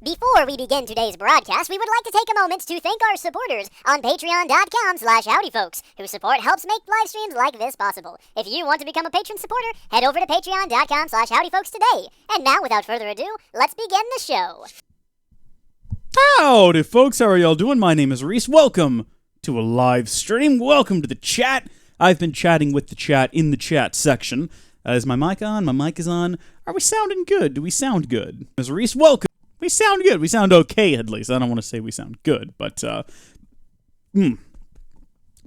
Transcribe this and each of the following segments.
Before we begin today's broadcast, we would like to take a moment to thank our supporters on patreon.com/howdyfolks, whose support helps make live streams like this possible. If you want to become a patron supporter, head over to patreon.com/howdyfolks today. And now, without further ado, let's begin the show. Howdy, folks. How are y'all doing? My name is Reese. Welcome to a live stream. Welcome to the chat. I've been chatting with the chat in the chat section. Is my mic on? My mic is on. Are we sounding good? Do we sound good? Ms. Reese, welcome. We sound good. We sound okay, at least. I don't want to say we sound good, but,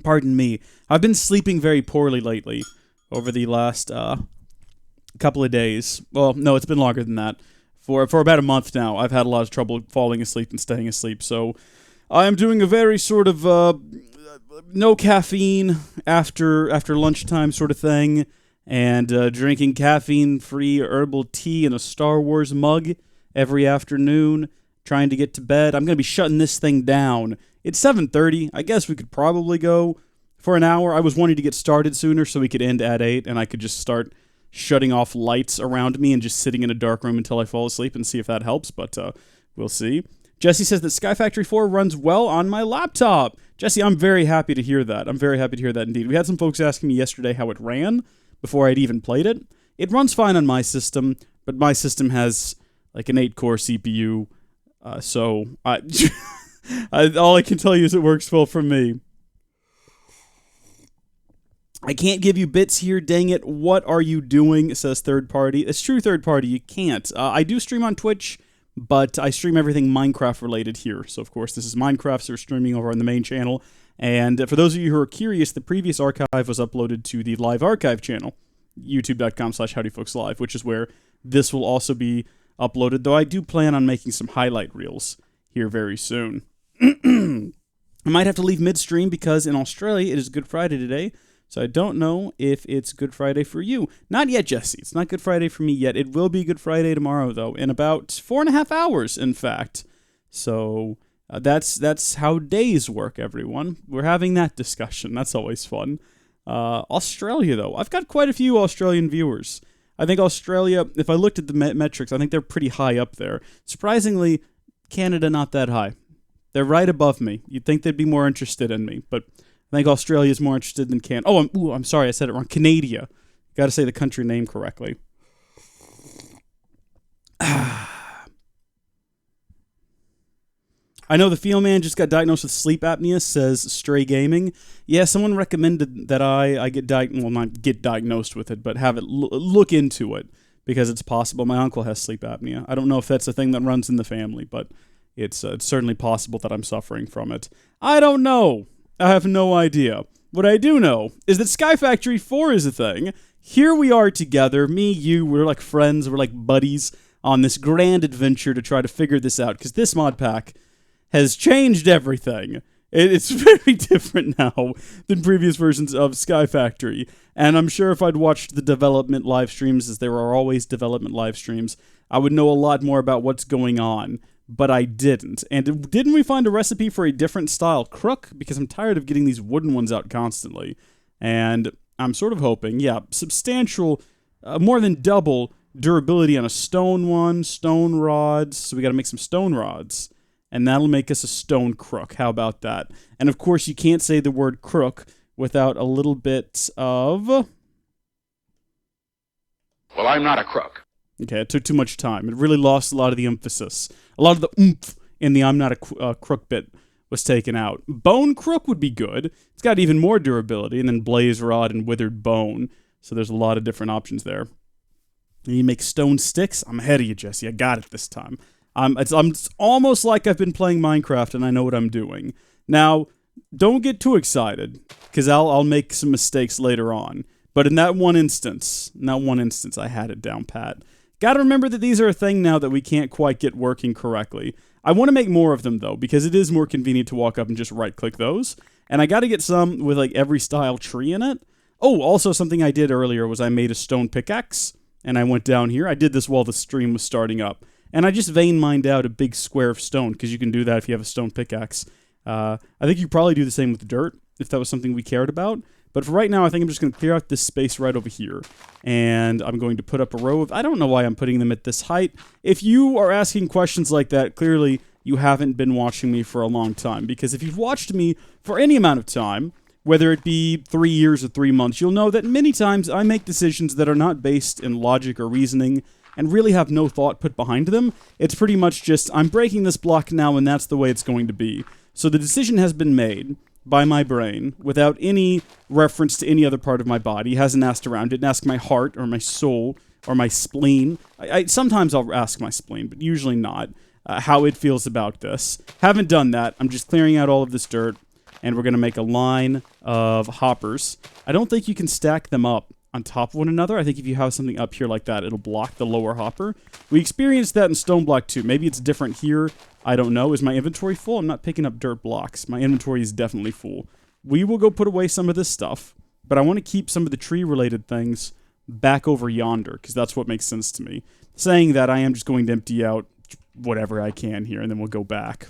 pardon me. I've been sleeping very poorly lately over the last, couple of days. Well, no, it's been longer than that. For about a month now, I've had a lot of trouble falling asleep and staying asleep, so I am doing a very sort of, no caffeine after lunchtime sort of thing, and drinking caffeine-free herbal tea in a Star Wars mug every afternoon, trying to get to bed. I'm going to be shutting this thing down. It's 7:30. I guess we could probably go for an hour. I was wanting to get started sooner so we could end at 8, and I could just start shutting off lights around me and just sitting in a dark room until I fall asleep and see if that helps, but we'll see. Jesse says that Sky Factory 4 runs well on my laptop. Jesse, I'm very happy to hear that. I'm very happy to hear that indeed. We had some folks asking me yesterday how it ran before I'd even played it. It runs fine on my system, but my system has like an 8-core CPU, so all I can tell you is it works well for me. I can't give you bits here, dang it. What are you doing, says third party. It's true, third party, you can't. I do stream on Twitch, but I stream everything Minecraft related here. So, of course, this is Minecraft, so we're streaming over on the main channel. And for those of you who are curious, the previous archive was uploaded to the live archive channel, youtube.com/howdyfolkslive, which is where this will also be uploaded, though I do plan on making some highlight reels here very soon. I might have to leave midstream because in Australia it is Good Friday today, so I don't know if it's Good Friday for you. Not yet, Jesse. It's not Good Friday for me yet. It will be Good Friday tomorrow, though, in about 4.5 hours, in fact. So that's how days work, everyone. We're having that discussion. That's always fun. Australia, though. I've got quite a few Australian viewers. I think Australia, if I looked at the metrics, I think they're pretty high up there. Surprisingly, Canada not that high. They're right above me. You'd think they'd be more interested in me, but I think Australia is more interested than Canada. Oh, I'm sorry, I said it wrong. Canada. Got to say the country name correctly. I know the Feel Man just got diagnosed with sleep apnea, says Stray Gaming. Yeah, someone recommended that I get not get diagnosed with it, but have it look into it, because it's possible. My uncle has sleep apnea. I don't know if that's a thing that runs in the family, but it's certainly possible that I'm suffering from it. I don't know. I have no idea. What I do know is that Sky Factory 4 is a thing. Here we are together, me, you, we're like friends, we're like buddies on this grand adventure to try to figure this out, because this mod pack has changed everything. It's very different now than previous versions of Sky Factory, and I'm sure if I'd watched the development live streams, as there are always development live streams, I would know a lot more about what's going on, but I didn't. And didn't we find a recipe for a different style Crook? Because I'm tired of getting these wooden ones out constantly, and I'm sort of hoping, substantial, more than double durability on a stone one, stone rods, so we gotta make some stone rods. And that'll make us a stone crook. How about that? And of course, you can't say the word crook without a little bit of... Well, I'm not a crook. Okay, it took too much time. It really lost a lot of the emphasis. A lot of the oomph in the I'm not a crook bit was taken out. Bone crook would be good. It's got even more durability, and then blaze rod and withered bone. So there's a lot of different options there. And you make stone sticks? I'm ahead of you, Jesse. I got it this time. It's almost like I've been playing Minecraft and I know what I'm doing. Now, don't get too excited, because I'll make some mistakes later on. But in that one instance, I had it down pat. Gotta remember that these are a thing now that we can't quite get working correctly. I want to make more of them, though, because it is more convenient to walk up and just right-click those. And I gotta get some with, like, every style tree in it. Oh, also something I did earlier was I made a stone pickaxe, and I went down here. I did this while the stream was starting up. And I just vein mined out a big square of stone, because you can do that if you have a stone pickaxe. I think you probably do the same with dirt, if that was something we cared about. But for right now, I think I'm just going to clear out this space right over here. And I'm going to put up a row of... I don't know why I'm putting them at this height. If you are asking questions like that, clearly you haven't been watching me for a long time. Because if you've watched me for any amount of time, whether it be 3 years or 3 months, you'll know that many times I make decisions that are not based in logic or reasoning and really have no thought put behind them. It's pretty much just, I'm breaking this block now and that's the way it's going to be. So the decision has been made by my brain without any reference to any other part of my body. It hasn't asked around. It didn't ask my heart or my soul or my spleen. Sometimes I'll ask my spleen, but usually not, how it feels about this. Haven't done that. I'm just clearing out all of this dirt, and we're going to make a line of hoppers. I don't think you can stack them up on top of one another. I think if you have something up here like that, it'll block the lower hopper. We experienced that in Stone Block too. Maybe it's different here. I don't know. Is my inventory full? I'm not picking up dirt blocks. My inventory is definitely full. We will go put away some of this stuff, but I want to keep some of the tree-related things back over yonder, because that's what makes sense to me. Saying that, I am just going to empty out whatever I can here, and then we'll go back.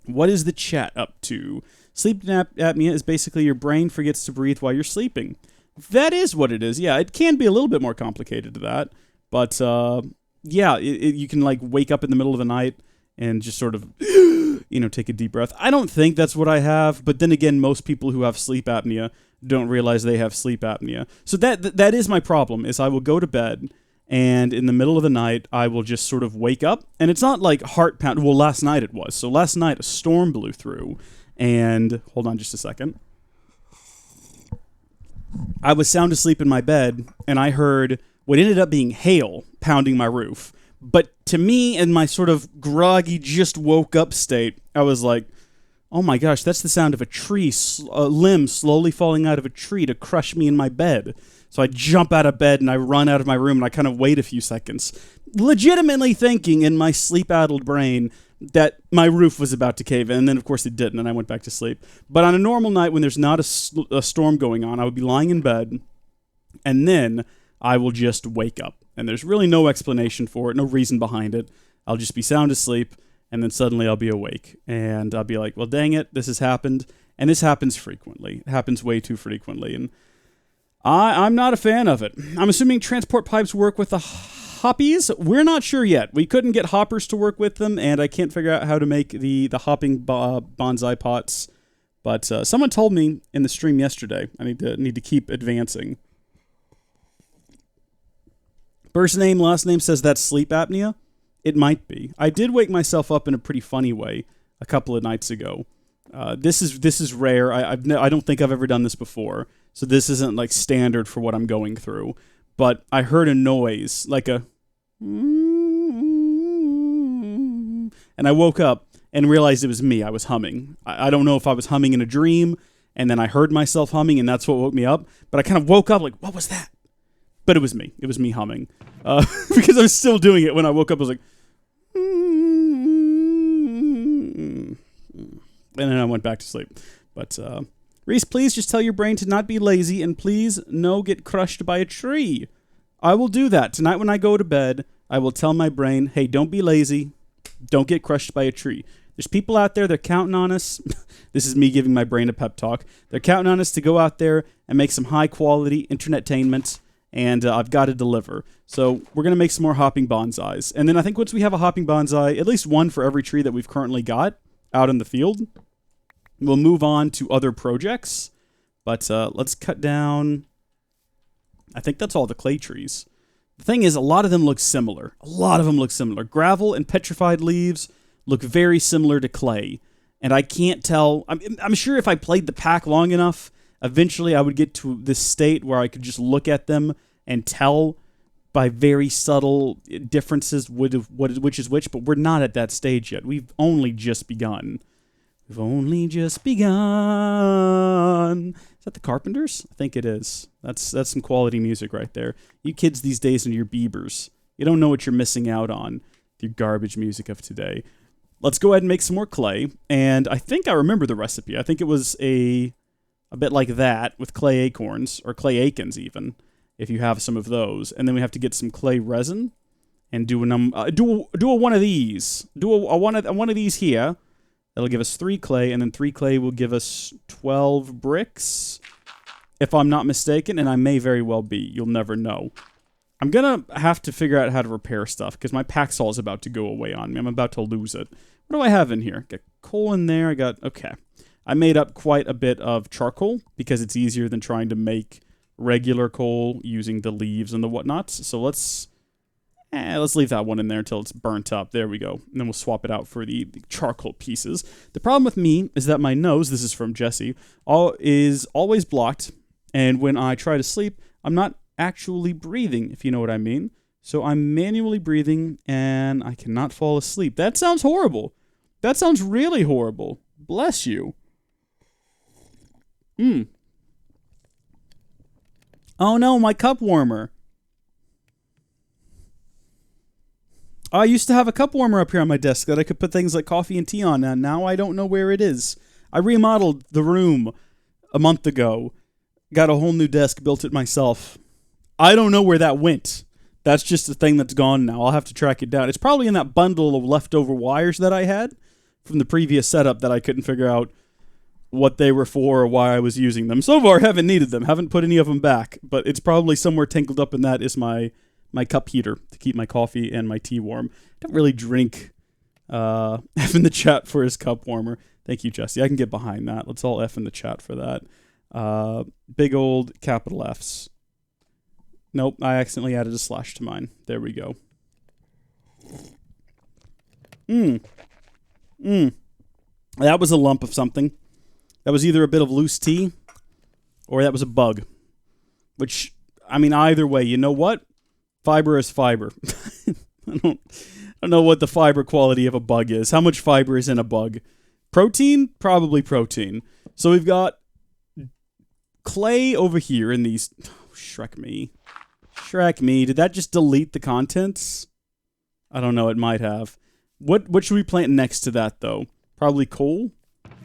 What is the chat up to? Sleep apnea is basically your brain forgets to breathe while you're sleeping. That is what it is. Yeah, it can be a little bit more complicated to that. But, yeah, you can, like, wake up in the middle of the night and just sort of, take a deep breath. I don't think that's what I have. But then again, most people who have sleep apnea don't realize they have sleep apnea. So that is my problem, is I will go to bed, and in the middle of the night, I will just sort of wake up. And it's not like heart pound. Well, last night it was. So last night, a storm blew through. And, hold on just a second. I was sound asleep in my bed, and I heard what ended up being hail pounding my roof. But to me, in my sort of groggy, just woke up state, I was like, oh my gosh, that's the sound of a limb slowly falling out of a tree to crush me in my bed. So I jump out of bed, and I run out of my room, and I kind of wait a few seconds, legitimately thinking in my sleep-addled brain that my roof was about to cave in, and then of course it didn't, and I went back to sleep. But on a normal night when there's not a storm going on, I would be lying in bed, and then I will just wake up. And there's really no explanation for it, no reason behind it. I'll just be sound asleep, and then suddenly I'll be awake. And I'll be like, well, dang it, this has happened. And this happens frequently. It happens way too frequently, and I'm not a fan of it. I'm assuming transport pipes work with the hoppies? We're not sure yet. We couldn't get hoppers to work with them, and I can't figure out how to make the hopping bonsai pots. But someone told me in the stream yesterday. I need to keep advancing. First name, last name says that's sleep apnea. It might be. I did wake myself up in a pretty funny way a couple of nights ago. This is rare. I don't think I've ever done this before, so this isn't like standard for what I'm going through. But I heard a noise, like a... And I woke up and realized it was me. I was humming. I don't know if I was humming in a dream, and then I heard myself humming, and that's what woke me up. But I kind of woke up like, what was that? But it was me. It was me humming. Because I was still doing it when I woke up. I was like... And then I went back to sleep. But... Reese, please just tell your brain to not be lazy, and please no get crushed by a tree. I will do that. Tonight when I go to bed, I will tell my brain, hey, don't be lazy. Don't get crushed by a tree. There's people out there, they're counting on us. This is me giving my brain a pep talk. They're counting on us to go out there and make some high-quality internet-tainment, and I've got to deliver. So we're going to make some more hopping bonsais. And then I think once we have a hopping bonsai, at least one for every tree that we've currently got out in the field, we'll move on to other projects, but let's cut down... I think that's all the clay trees. The thing is, a lot of them look similar. Gravel and petrified leaves look very similar to clay, and I can't tell... I'm sure if I played the pack long enough, eventually I would get to this state where I could just look at them and tell by very subtle differences which is which, but we're not at that stage yet. We've only just begun. We've only just begun. Is that the Carpenters? I think it is. That's some quality music right there. You kids these days and your Biebers, you don't know what you're missing out on with your garbage music of today. Let's go ahead and make some more clay. And I think I remember the recipe. I think it was a bit like that with clay acorns, or clay akins even, if you have some of those. And then we have to get some clay resin and do a one of these. Do a one of these here. That'll give us 3 clay, and then 3 clay will give us 12 bricks. if I'm not mistaken, and I may very well be. You'll never know. I'm going to have to figure out how to repair stuff, because my pack saw is about to go away on me. I'm about to lose it. What do I have in here? Got coal in there. Okay. I made up quite a bit of charcoal, because it's easier than trying to make regular coal using the leaves and the whatnots. So let's leave that one in there until it's burnt up. There we go. And then we'll swap it out for the charcoal pieces. The problem with me is that my nose, this is from Jesse, is always blocked. And when I try to sleep, I'm not actually breathing, if you know what I mean. So I'm manually breathing, and I cannot fall asleep. That sounds horrible. That sounds really horrible. Bless you. Oh no, my cup warmer. I used to have a cup warmer up here on my desk that I could put things like coffee and tea on, and now I don't know where it is. I remodeled the room a month ago. Got a whole new desk, built it myself. I don't know where that went. That's just a thing that's gone now. I'll have to track it down. It's probably in that bundle of leftover wires that I had from the previous setup that I couldn't figure out what they were for or why I was using them. So far, haven't needed them. Haven't put any of them back. But it's probably somewhere tangled up in that is my cup heater to keep my coffee and my tea warm. Don't really drink F in the chat for his cup warmer. Thank you, Jesse. I can get behind that. Let's all F in the chat for that. Big old capital Fs. Nope, I accidentally added a slash to mine. There we go. That was a lump of something. That was either a bit of loose tea or that was a bug. Which, I mean, either way, you know what? Fiber is fiber. I don't know what the fiber quality of a bug is. How much fiber is in a bug? Protein? Probably protein. So we've got clay over here in these... Oh, Shrek me. Shrek me. Did that just delete the contents? I don't know. It might have. What should we plant next to that, though? Probably coal?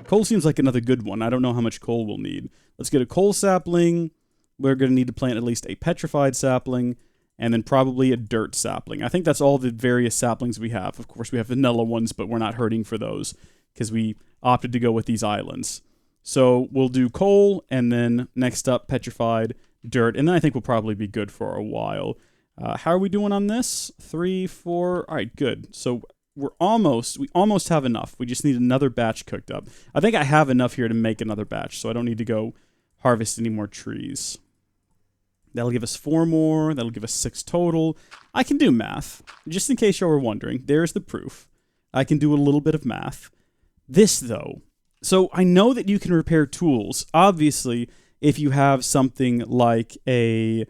Coal seems like another good one. I don't know how much coal we'll need. Let's get a coal sapling. We're going to need to plant at least a petrified sapling. And then probably a dirt sapling. I think that's all the various saplings we have. Of course, we have vanilla ones, but we're not hurting for those because we opted to go with these islands. So we'll do coal, and then next up, petrified, dirt, and then I think we'll probably be good for a while. How are we doing on this? 3, 4... All right, good. So we almost have enough. We just need another batch cooked up. I think I have enough here to make another batch, so I don't need to go harvest any more trees. That'll give us 4 more. That'll give us 6 total. I can do math. Just in case you were wondering, there's the proof. I can do a little bit of math. This, though. So I know that you can repair tools. Obviously, if you have something like an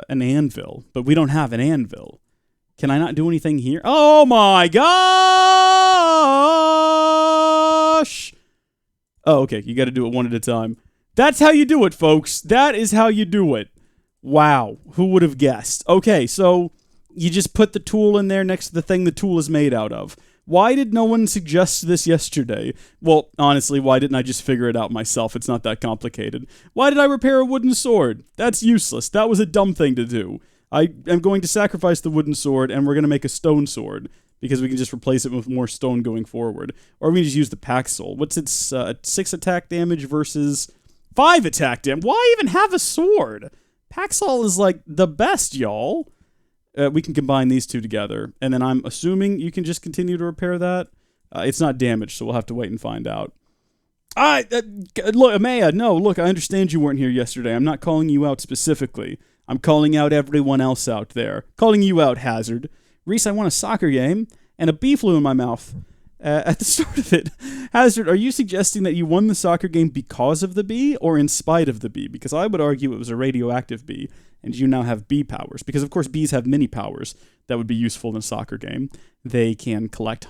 anvil. But we don't have an anvil. Can I not do anything here? Oh my gosh! Oh, okay. You got to do it one at a time. That's how you do it, folks. That is how you do it. Wow. Who would have guessed? Okay, so you just put the tool in there next to the thing the tool is made out of. Why did no one suggest this yesterday? Well, honestly, why didn't I just figure it out myself? It's not that complicated. Why did I repair a wooden sword? That's useless. That was a dumb thing to do. I am going to sacrifice the wooden sword, and we're going to make a stone sword, because we can just replace it with more stone going forward. Or we can just use the pack soul. What's its 6 attack damage versus 5 attack damage? Why even have a sword? Paxol is like the best, y'all. We can combine these two together. And then I'm assuming you can just continue to repair that. It's not damaged, so we'll have to wait and find out. Look, Amaya, no, look, I understand you weren't here yesterday. I'm not calling you out specifically. I'm calling out everyone else out there. Calling you out, Hazard. Reese, I won a soccer game, and a bee flew in my mouth. At the start of it. Hazard, are you suggesting that you won the soccer game because of the bee or in spite of the bee? Because I would argue it was a radioactive bee, and you now have bee powers. Because, of course, bees have many powers that would be useful in a soccer game. They can collect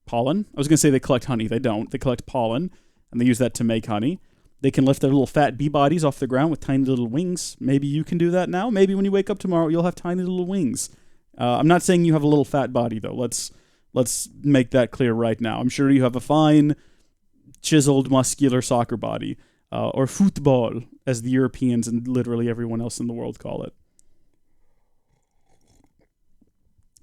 pollen. I was going to say they collect honey. They don't. They collect pollen, and they use that to make honey. They can lift their little fat bee bodies off the ground with tiny little wings. Maybe you can do that now. Maybe when you wake up tomorrow, you'll have tiny little wings. I'm not saying you have a little fat body, though. Let's make that clear right now. I'm sure you have a fine, chiseled, muscular soccer body. Or football, as the Europeans and literally everyone else in the world call it.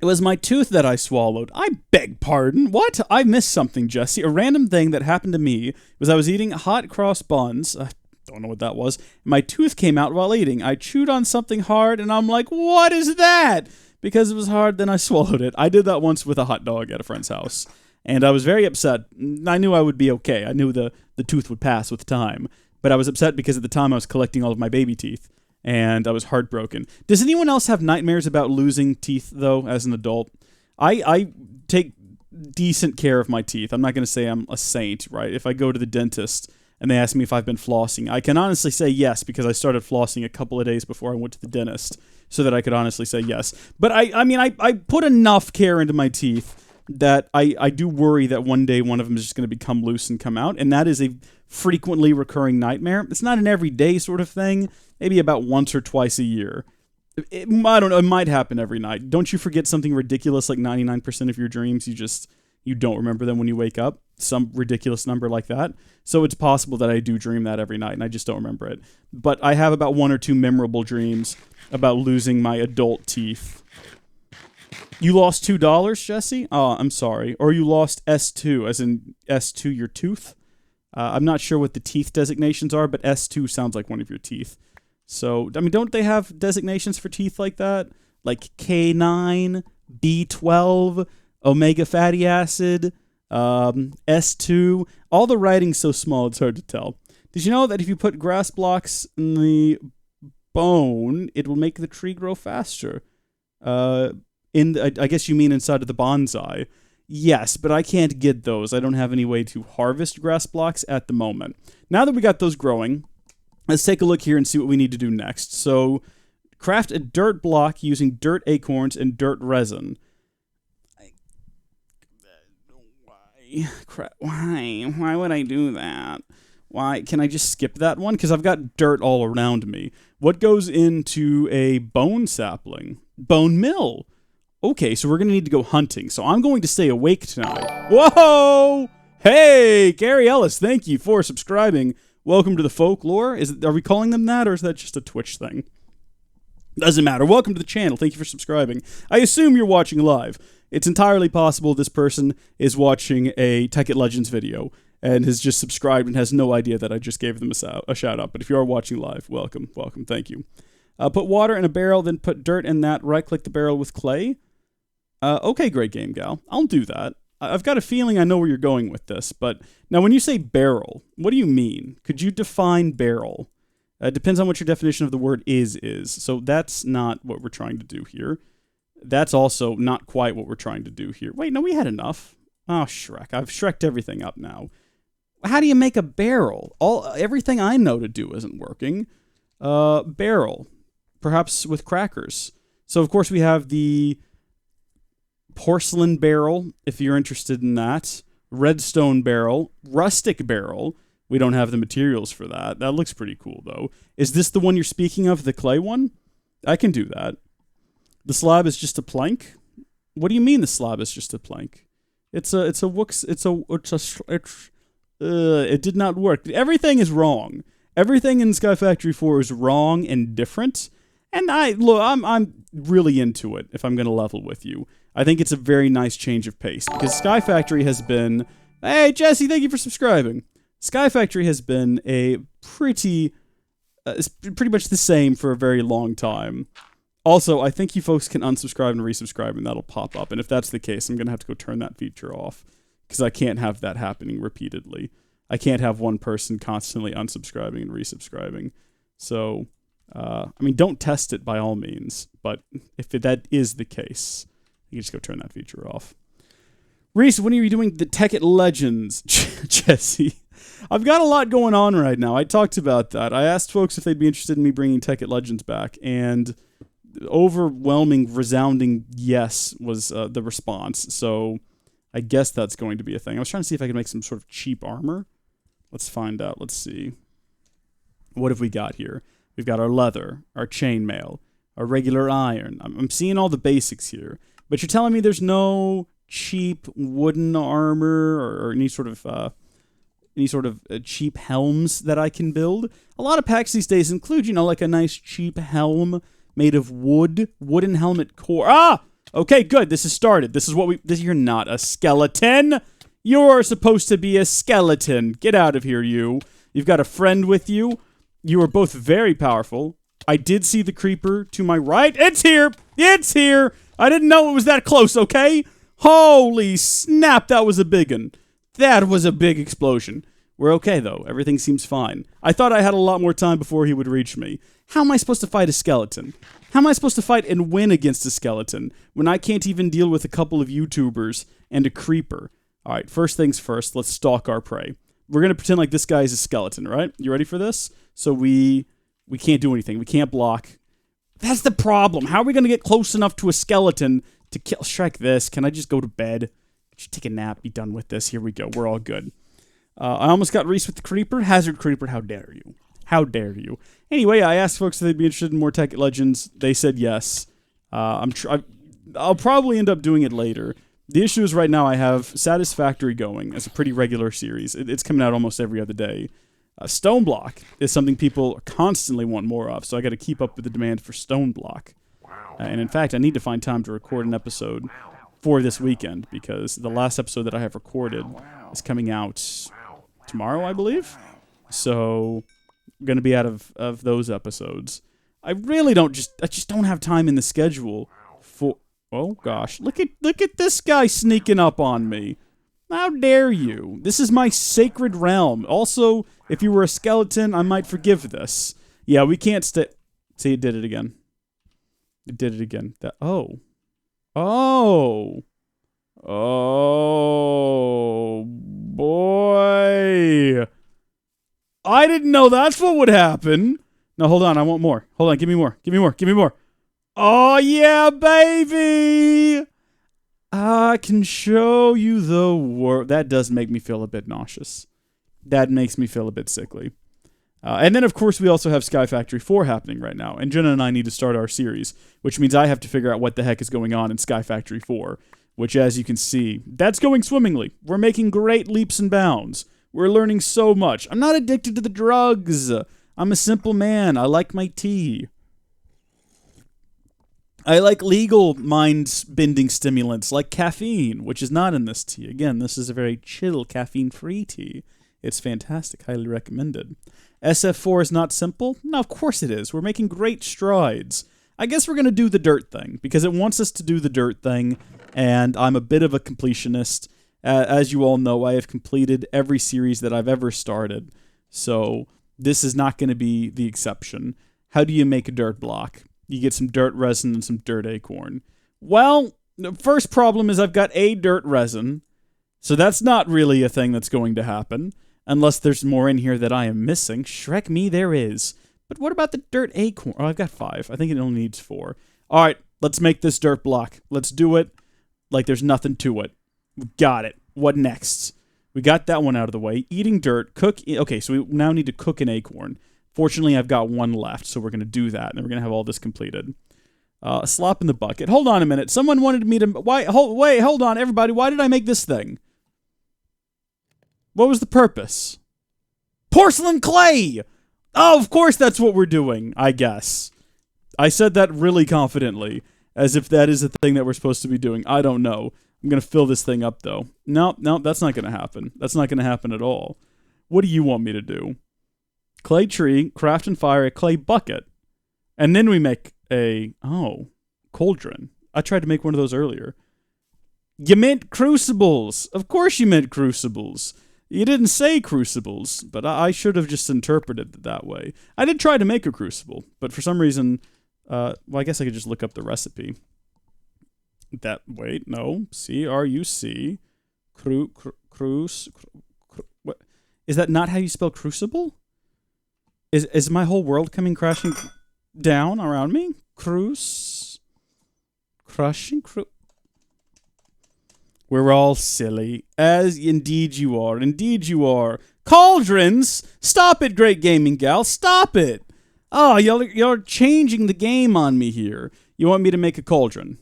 It was my tooth that I swallowed. I beg pardon. What? I missed something, Jesse. A random thing that happened to me was I was eating hot cross buns. I don't know what that was. My tooth came out while eating. I chewed on something hard, and I'm like, what is that? Because it was hard, then I swallowed it. I did that once with a hot dog at a friend's house, and I was very upset. I knew I would be okay. I knew the tooth would pass with time, but I was upset because at the time I was collecting all of my baby teeth, and I was heartbroken. Does anyone else have nightmares about losing teeth, though, as an adult? I take decent care of my teeth. I'm not going to say I'm a saint, right? If I go to the dentist and they ask me if I've been flossing, I can honestly say yes, because I started flossing a couple of days before I went to the dentist, so that I could honestly say yes. But I put enough care into my teeth that I do worry that one day one of them is just going to become loose and come out, and that is a frequently recurring nightmare. It's not an everyday sort of thing, maybe about once or twice a year. I don't know, it might happen every night. Don't you forget something ridiculous like 99% of your dreams, you don't remember them when you wake up? Some ridiculous number like that. So it's possible that I do dream that every night, and I just don't remember it. But I have about one or two memorable dreams about losing my adult teeth. You lost $2, Jesse? Oh, I'm sorry. Or you lost S2, as in S2, your tooth? I'm not sure what the teeth designations are, but S2 sounds like one of your teeth. So, I mean, don't they have designations for teeth like that? Like K9, B12, omega fatty acid, S2. All the writing's so small, it's hard to tell. Did you know that if you put grass blocks in the bone, it will make the tree grow faster? I guess you mean inside of the bonsai. Yes, but I can't get those. I don't have any way to harvest grass blocks at the moment. Now that we got those growing, let's take a look here and see what we need to do next. So, craft a dirt block using dirt acorns and dirt resin. Why would I do that? Why? Can I just skip that one? Because I've got dirt all around me. What goes into a bone sapling? Bone mill. Okay, so we're going to need to go hunting. So I'm going to stay awake tonight. Whoa! Hey, Gary Ellis, thank you for subscribing. Welcome to the folklore. Are we calling them that, or is that just a Twitch thing? Doesn't matter. Welcome to the channel. Thank you for subscribing. I assume you're watching live. It's entirely possible this person is watching a Tekkit Legends video and has just subscribed and has no idea that I just gave them a shout out. But if you are watching live, welcome, thank you. Put water in a barrel, then put dirt in that. Right-click the barrel with clay. Okay, great game, gal. I'll do that. I've got a feeling I know where you're going with this, but now when you say barrel, what do you mean? Could you define barrel? It depends on what your definition of the word is. So that's not what we're trying to do here. That's also not quite what we're trying to do here. Wait, no, we had enough. Oh, Shrek. I've Shrek'd everything up now. How do you make a barrel? Everything I know to do isn't working. Barrel. Perhaps with crackers. So, of course, we have the porcelain barrel, if you're interested in that. Redstone barrel. Rustic barrel. We don't have the materials for that. That looks pretty cool, though. Is this the one you're speaking of, the clay one? I can do that. The slab is just a plank? What do you mean the slab is just a plank? It did not work. Everything is wrong. Everything in Sky Factory 4 is wrong and different. And I'm really into it, if I'm going to level with you. I think it's a very nice change of pace, because Sky Factory has been... Hey, Jesse, thank you for subscribing. Sky Factory has been a pretty much the same for a very long time. Also, I think you folks can unsubscribe and resubscribe, and that'll pop up. And if that's the case, I'm going to have to go turn that feature off, because I can't have that happening repeatedly. I can't have one person constantly unsubscribing and resubscribing. So, don't test it by all means, but if that is the case, you can just go turn that feature off. Reese, when are you doing the Tekkit Legends? Jesse, I've got a lot going on right now. I talked about that. I asked folks if they'd be interested in me bringing Tekkit Legends back, and overwhelming, resounding yes was the response. So I guess that's going to be a thing. I was trying to see if I could make some sort of cheap armor. Let's find out. Let's see. What have we got here? We've got our leather, our chainmail, our regular iron. I'm seeing all the basics here. But you're telling me there's no cheap wooden armor or any sort of cheap helms that I can build? A lot of packs these days include, like a nice cheap helm made of wood, wooden helmet core. Okay, good. This has started. This is what you're not a skeleton. You're supposed to be a skeleton. Get out of here, you. You've got a friend with you. You are both very powerful. I did see the creeper to my right. It's here. It's here. I didn't know it was that close, okay? Holy snap, that was a big one. That was a big explosion. We're okay, though. Everything seems fine. I thought I had a lot more time before he would reach me. How am I supposed to fight a skeleton? How am I supposed to fight and win against a skeleton when I can't even deal with a couple of YouTubers and a creeper? All right, first things first, let's stalk our prey. We're going to pretend like this guy is a skeleton, right? You ready for this? So we can't do anything. We can't block. That's the problem. How are we going to get close enough to a skeleton to kill? Strike this. Can I just go to bed? Just take a nap, be done with this. Here we go. We're all good. I almost got Reese with the creeper. Hazard creeper, how dare you? How dare you? Anyway, I asked folks if they'd be interested in more Tech Legends. They said yes. I'll probably end up doing it later. The issue is right now I have Satisfactory going as a pretty regular series. It's coming out almost every other day. Stone Block is something people constantly want more of, so I got to keep up with the demand for Stone Block. And in fact, I need to find time to record an episode for this weekend because the last episode that I have recorded is coming out tomorrow, I believe. So I'm going to be out of those episodes. I just don't have time in the schedule for... Oh gosh, look at this guy sneaking up on me. How dare you? This is my sacred realm. Also, if you were a skeleton, I might forgive this. Yeah, we can't stay... See, it did it again. It did it again. Oh, boy. I didn't know that's what would happen. No, hold on. I want more. Hold on. Give me more. Give me more. Give me more. Oh, yeah, baby. I can show you the world. That does make me feel a bit nauseous. That makes me feel a bit sickly. And then, of course, we also have Sky Factory 4 happening right now. And Jenna and I need to start our series, which means I have to figure out what the heck is going on in Sky Factory 4, which, as you can see, that's going swimmingly. We're making great leaps and bounds. We're learning so much. I'm not addicted to the drugs. I'm a simple man. I like my tea. I like legal mind-bending stimulants like caffeine, which is not in this tea. Again, this is a very chill, caffeine-free tea. It's fantastic. Highly recommended. SF4 is not simple? No, of course it is. We're making great strides. I guess we're going to do the dirt thing, because it wants us to do the dirt thing, and I'm a bit of a completionist. As you all know, I have completed every series that I've ever started, so this is not going to be the exception. How do you make a dirt block? You get some dirt resin and some dirt acorn. Well, the first problem is I've got a dirt resin, so that's not really a thing that's going to happen, unless there's more in here that I am missing. Shrek me, there is. But what about the dirt acorn? Oh, I've got 5. I think it only needs 4. All right, let's make this dirt block. Let's do it like there's nothing to it. We got it. What next? We got that one out of the way. Eating dirt. Cook. Okay, so we now need to cook an acorn. Fortunately, I've got 1 left, so we're going to do that, and then we're going to have all this completed. A slop in the bucket. Hold on a minute. Someone wanted me to... Hold on, everybody. Why did I make this thing? What was the purpose? Porcelain clay! Oh, of course that's what we're doing, I guess. I said that really confidently, as if that is the thing that we're supposed to be doing. I don't know. I'm going to fill this thing up, though. No, that's not going to happen. That's not going to happen at all. What do you want me to do? Clay tree, craft and fire a clay bucket. And then we make a... Oh, cauldron. I tried to make one of those earlier. You meant crucibles. Of course you meant crucibles. You didn't say crucibles, but I should have just interpreted it that way. I did try to make a crucible, but for some reason... well, I guess I could just look up the recipe. Wait, no. C-R-U-C. What? Is that not how you spell crucible? Is my whole world coming crashing down around me? We're all silly. As indeed you are. Indeed you are. Cauldrons? Stop it, Great Gaming Gal. Stop it. Oh, y'all changing the game on me here. You want me to make a cauldron?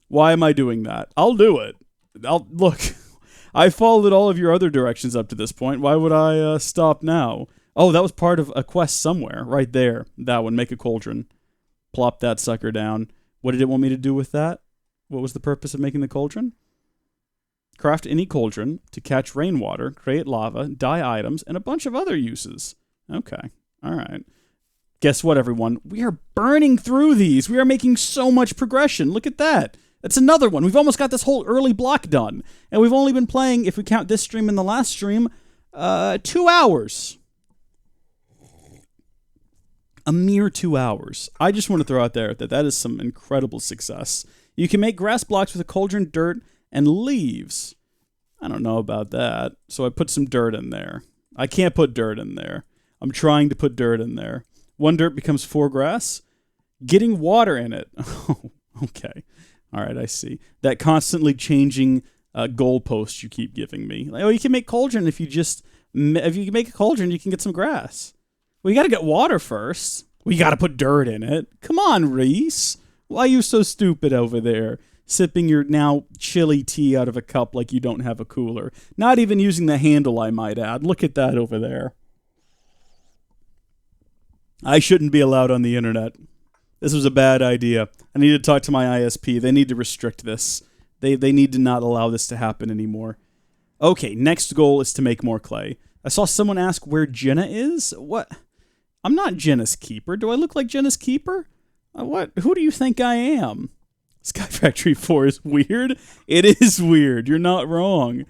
Why am I doing that? I'll do it. Look, I followed all of your other directions up to this point. Why would I stop now? Oh, that was part of a quest somewhere. Right there. That one. Make a cauldron. Plop that sucker down. What did it want me to do with that? What was the purpose of making the cauldron? Craft any cauldron to catch rainwater, create lava, dye items, and a bunch of other uses. Okay. All right. Guess what, everyone? We are burning through these. We are making so much progression. Look at that. That's another one. We've almost got this whole early block done. And we've only been playing, if we count this stream and the last stream, 2 hours. A mere 2 hours. I just want to throw out there that that is some incredible success. You can make grass blocks with a cauldron, dirt, and leaves. I don't know about that. So I put some dirt in there. I can't put dirt in there. I'm trying to put dirt in there. 1 dirt becomes 4 grass. Getting water in it. Oh, okay. All right, I see. That constantly changing goalpost you keep giving me. Like, oh, you can make cauldron if you make a cauldron, you can get some grass. Well, you got to get water first. Well, you got to put dirt in it. Come on, Reese. Why are you so stupid over there? Sipping your now chilly tea out of a cup like you don't have a cooler. Not even using the handle, I might add. Look at that over there. I shouldn't be allowed on the internet. This was a bad idea. I need to talk to my ISP. They need to restrict this. They need to not allow this to happen anymore. Okay, next goal is to make more clay. I saw someone ask where Jenna is. What? I'm not Jenna's keeper. Do I look like Jenna's keeper? What? Who do you think I am? Sky Factory 4 is weird. It is weird. You're not wrong.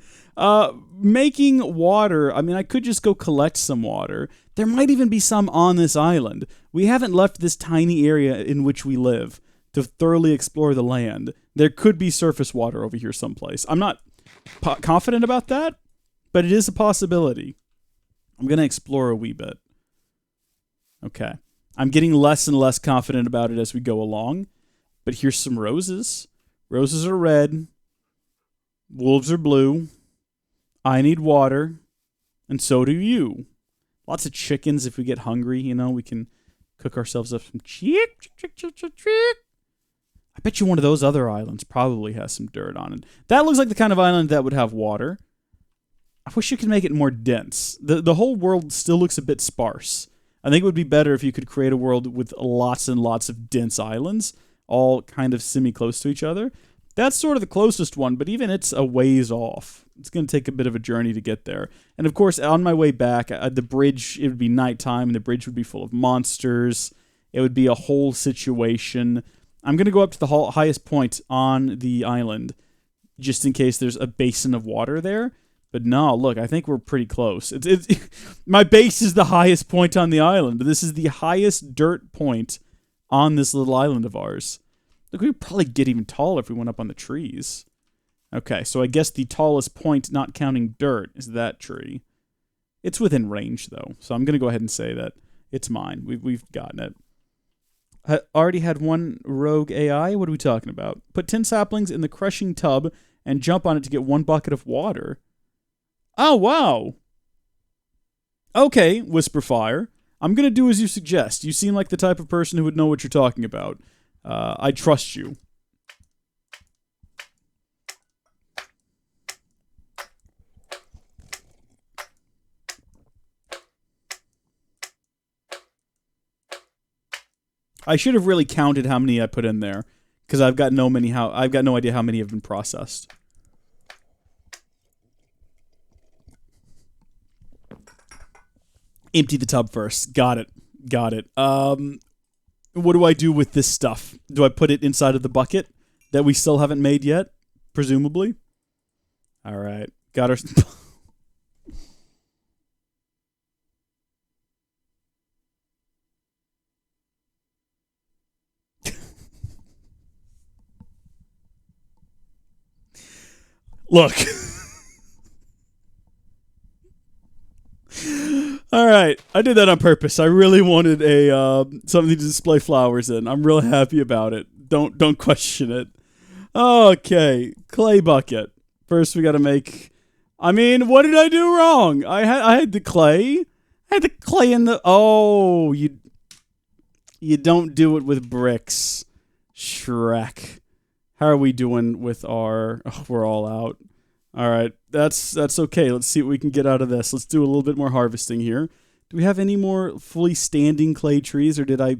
Making water, I mean, I could just go collect some water. There might even be some on this island. We haven't left this tiny area in which we live to thoroughly explore the land. There could be surface water over here someplace. I'm not confident about that, but it is a possibility. I'm going to explore a wee bit. Okay. I'm getting less and less confident about it as we go along. But here's some roses. Roses are red. Wolves are blue. I need water. And so do you. Lots of chickens if we get hungry, you know. We can cook ourselves up some chick. I bet you one of those other islands probably has some dirt on it. That looks like the kind of island that would have water. I wish you could make it more dense. The whole world still looks a bit sparse. I think it would be better if you could create a world with lots and lots of dense islands, all kind of semi-close to each other. That's sort of the closest one, but even it's a ways off. It's going to take a bit of a journey to get there. And of course, on my way back, the bridge, it would be nighttime, and the bridge would be full of monsters. It would be a whole situation. I'm going to go up to the highest point on the island, just in case there's a basin of water there. But no, look, I think we're pretty close. My base is the highest point on the island. This is the highest dirt point on this little island of ours. Look, we would probably get even taller if we went up on the trees. Okay, so I guess the tallest point, not counting dirt, is that tree. It's within range, though, so I'm going to go ahead and say that it's mine. We've gotten it. I already had one rogue AI. What are we talking about? Put 10 saplings in the crushing tub and jump on it to get 1 bucket of water. Oh, wow. Okay, Whisperfire. I'm going to do as you suggest. You seem like the type of person who would know what you're talking about. I trust you. I should have really counted how many I put in there, because I've got no idea how many have been processed. Empty the tub first. Got it. What do I do with this stuff? Do I put it inside of the bucket that we still haven't made yet? Presumably. All right. Got our... Look. All right, I did that on purpose. I really wanted something to display flowers in. I'm real happy about it. Don't question it. Okay, clay bucket. First, we got to make. I mean, what did I do wrong? I had the clay. I had the clay in the. Oh, you don't do it with bricks, Shrek. How are we doing with our? Oh, we're all out. All right, that's okay. Let's see what we can get out of this. Let's do a little bit more harvesting here. Do we have any more fully standing clay trees, or did I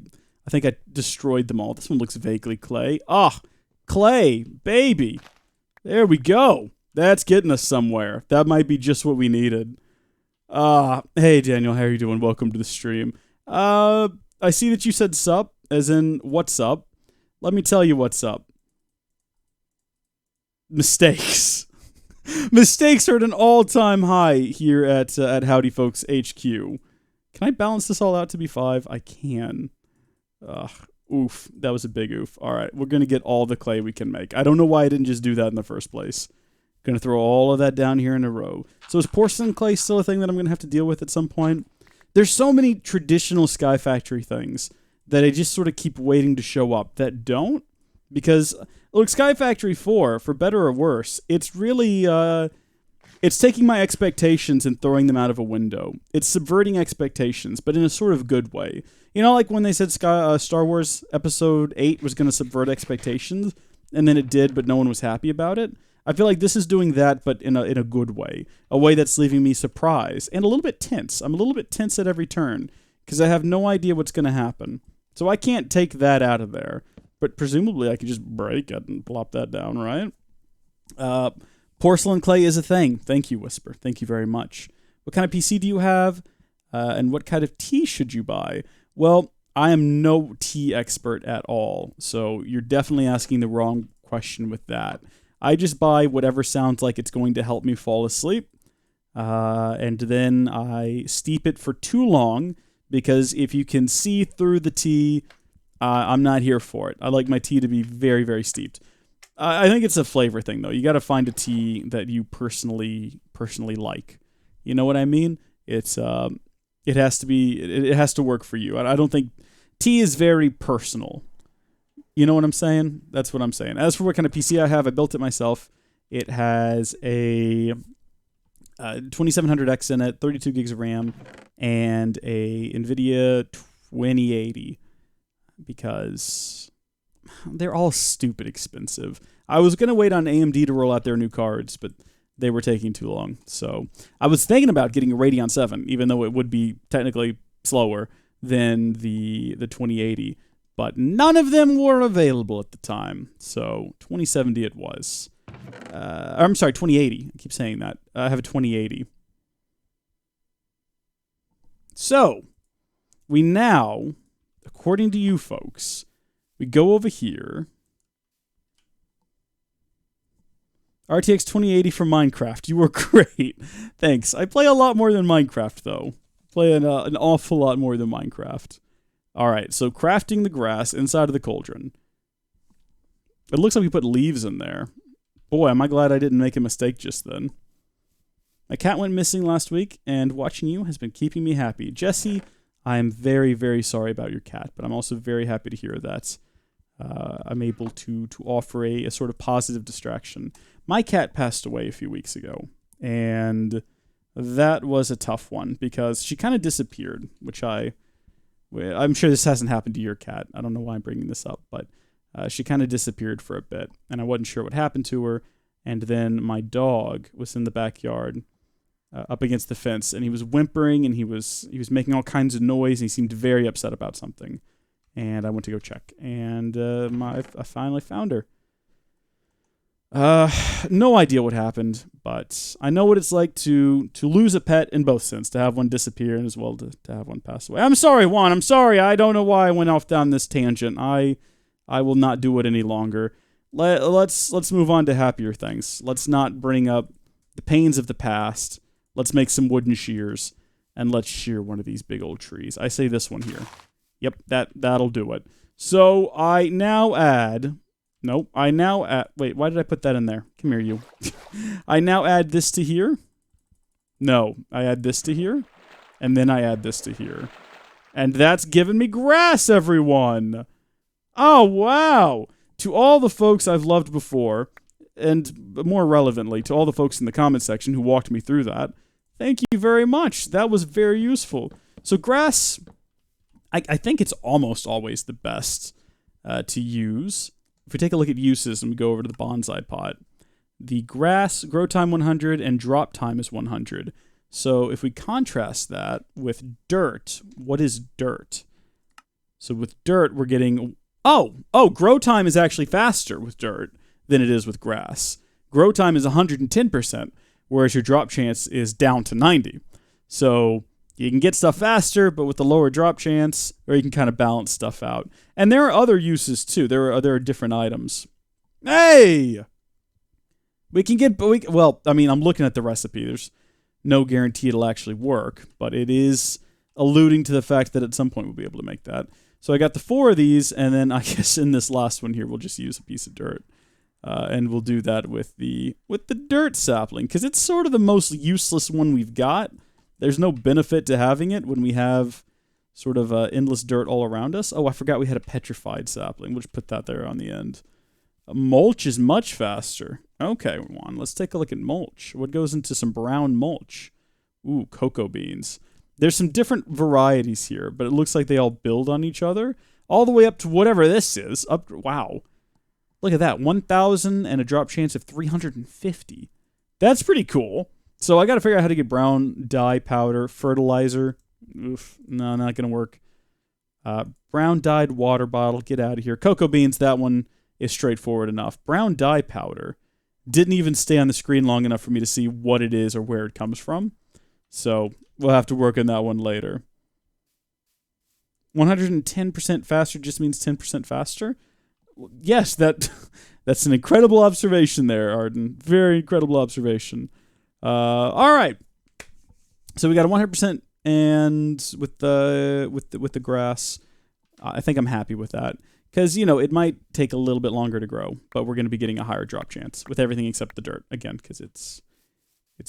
think I destroyed them all. This one looks vaguely clay. Ah, Clay, baby. There we go. That's getting us somewhere. That might be just what we needed. Hey Daniel, how are you doing? Welcome to the stream. I see that you said sup, as in what's up. Let me tell you what's up. Mistakes. Mistakes are at an all-time high here at Howdy Folks HQ. Can I balance this all out to be 5? I can. Oof. That was a big oof. All right, we're going to get all the clay we can make. I don't know why I didn't just do that in the first place. Going to throw all of that down here in a row. So is porcelain clay still a thing that I'm going to have to deal with at some point? There's so many traditional Sky Factory things that I just sort of keep waiting to show up that don't. Because, look, Sky Factory 4, for better or worse, it's really, it's taking my expectations and throwing them out of a window. It's subverting expectations, but in a sort of good way. You know, like when they said Star Wars Episode 8 was going to subvert expectations, and then it did, but no one was happy about it? I feel like this is doing that, but in a good way. A way that's leaving me surprised and a little bit tense. I'm a little bit tense at every turn, because I have no idea what's going to happen. So I can't take that out of there. But presumably I could just break it and plop that down, right? Porcelain clay is a thing. Thank you, Whisper. Thank you very much. What kind of PC do you have? And what kind of tea should you buy? Well, I am no tea expert at all, so you're definitely asking the wrong question with that. I just buy whatever sounds like it's going to help me fall asleep, and then I steep it for too long, because if you can see through the tea, I'm not here for it. I like my tea to be very, very steeped. I think it's a flavor thing, though. You got to find a tea that you personally like. You know what I mean? It has to work for you. I don't think tea is very personal. You know what I'm saying? That's what I'm saying. As for what kind of PC I have, I built it myself. It has a 2700X in it, 32 gigs of RAM, and a NVIDIA 2080. Because they're all stupid expensive. I was going to wait on AMD to roll out their new cards, but they were taking too long. So I was thinking about getting a Radeon 7, even though it would be technically slower than the 2080. But none of them were available at the time. So 2070 it was. I'm sorry, 2080. I keep saying that. I have a 2080. So we now, according to you folks, we go over here. RTX 2080 for Minecraft. You were great. Thanks. I play a lot more than Minecraft, though. Play an awful lot more than Minecraft. All right, so crafting the grass inside of the cauldron. It looks like we put leaves in there. Boy, am I glad I didn't make a mistake just then. My cat went missing last week, and watching you has been keeping me happy. Jesse, I am very, very sorry about your cat, but I'm also very happy to hear that I'm able to offer a sort of positive distraction. My cat passed away a few weeks ago, and that was a tough one because she kind of disappeared, which I'm sure this hasn't happened to your cat. I don't know why I'm bringing this up, but she kind of disappeared for a bit, and I wasn't sure what happened to her. And then my dog was in the backyard up against the fence, and he was whimpering, and he was making all kinds of noise, and he seemed very upset about something. And I went to go check, and I finally found her. No idea what happened, but I know what it's like to lose a pet in both sense, to have one disappear and as well to have one pass away. I'm sorry, Juan. I'm sorry. I don't know why I went off down this tangent. I will not do it any longer. Let's move on to happier things. Let's not bring up the pains of the past. Let's make some wooden shears, and let's shear one of these big old trees. I say this one here. Yep, that'll do it. So I now add... Nope, wait, why did I put that in there? Come here, you. I now add this to here. No, I add this to here. And then I add this to here. And that's giving me grass, everyone. Oh, wow. To all the folks I've loved before, and more relevantly, to all the folks in the comment section who walked me through that, thank you very much. That was very useful. So grass, I think it's almost always the best to use. If we take a look at uses and we go over to the bonsai pot, the grass grow time 100 and drop time is 100. So if we contrast that with dirt, what is dirt? So with dirt, we're getting Grow time is actually faster with dirt than it is with grass. Grow time is 110%, whereas your drop chance is down to 90. So you can get stuff faster, but with the lower drop chance, or you can kind of balance stuff out. And there are other uses too. There are different items. Hey! We can get, I'm looking at the recipe. There's no guarantee it'll actually work, but it is alluding to the fact that at some point we'll be able to make that. So I got the 4 of these, and then I guess in this last one here, we'll just use a piece of dirt. And we'll do that with the dirt sapling, because it's sort of the most useless one we've got. There's no benefit to having it when we have sort of endless dirt all around us. Oh, I forgot we had a petrified sapling. We'll just put that there on the end. Mulch is much faster. Okay, Juan, let's take a look at mulch. What goes into some brown mulch? Ooh, cocoa beans. There's some different varieties here, but it looks like they all build on each other. All the way up to whatever this is. Wow. Look at that, 1,000 and a drop chance of 350. That's pretty cool. So I got to figure out how to get brown dye powder, fertilizer. Oof, no, not going to work. Brown dyed water bottle, get out of here. Cocoa beans, that one is straightforward enough. Brown dye powder didn't even stay on the screen long enough for me to see what it is or where it comes from. So we'll have to work on that one later. 110% faster just means 10% faster? Yes, that's an incredible observation there, Arden. Very incredible observation. All right. So we got a 100%, and with the grass, I think I'm happy with that, because it might take a little bit longer to grow, but we're going to be getting a higher drop chance with everything except the dirt again, because it's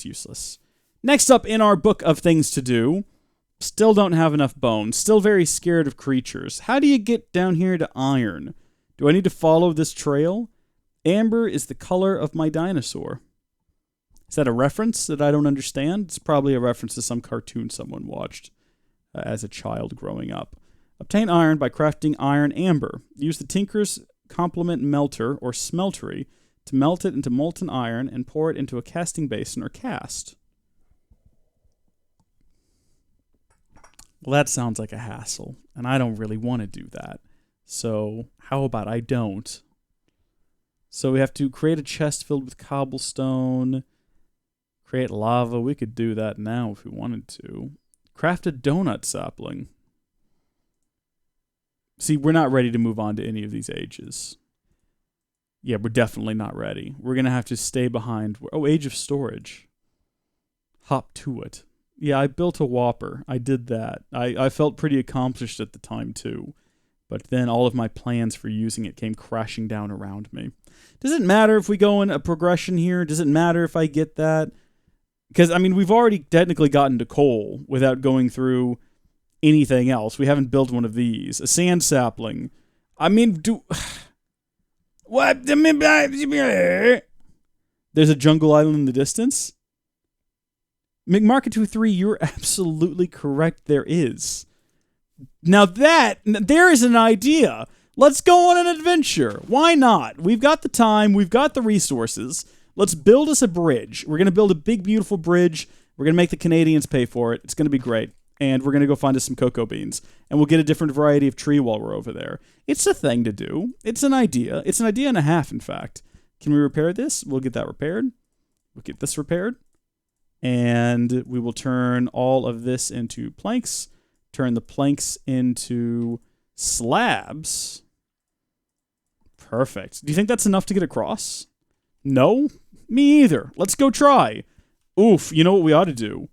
useless. Next up in our book of things to do, still don't have enough bones. Still very scared of creatures. How do you get down here to iron? Do I need to follow this trail? Amber is the color of my dinosaur. Is that a reference that I don't understand? It's probably a reference to some cartoon someone watched as a child growing up. Obtain iron by crafting iron amber. Use the tinker's complement melter or smeltery to melt it into molten iron and pour it into a casting basin or cast. Well, that sounds like a hassle, and I don't really want to do that. So how about I don't? So we have to create a chest filled with cobblestone, create lava. We could do that now if we wanted to. Craft a donut sapling. See, we're not ready to move on to any of these ages. Yeah, we're definitely not ready. We're going to have to stay behind. Oh, age of storage. Hop to it. Yeah, I built a whopper. I did that. I felt pretty accomplished at the time, too. But then all of my plans for using it came crashing down around me. Does it matter if we go in a progression here? Does it matter if I get that? Because, we've already technically gotten to coal without going through anything else. We haven't built one of these. A sand sapling. What? There's a jungle island in the distance? McMarket23, you're absolutely correct. There is. Now there is an idea. Let's go on an adventure. Why not? We've got the time. We've got the resources. Let's build us a bridge. We're going to build a big, beautiful bridge. We're going to make the Canadians pay for it. It's going to be great. And we're going to go find us some cocoa beans. And we'll get a different variety of tree while we're over there. It's a thing to do. It's an idea. It's an idea and a half, in fact. Can we repair this? We'll get that repaired. We'll get this repaired. And we will turn all of this into planks. Turn the planks into slabs. Perfect. Do you think that's enough to get across? No? Me either. Let's go try. Oof, you know what we ought to do?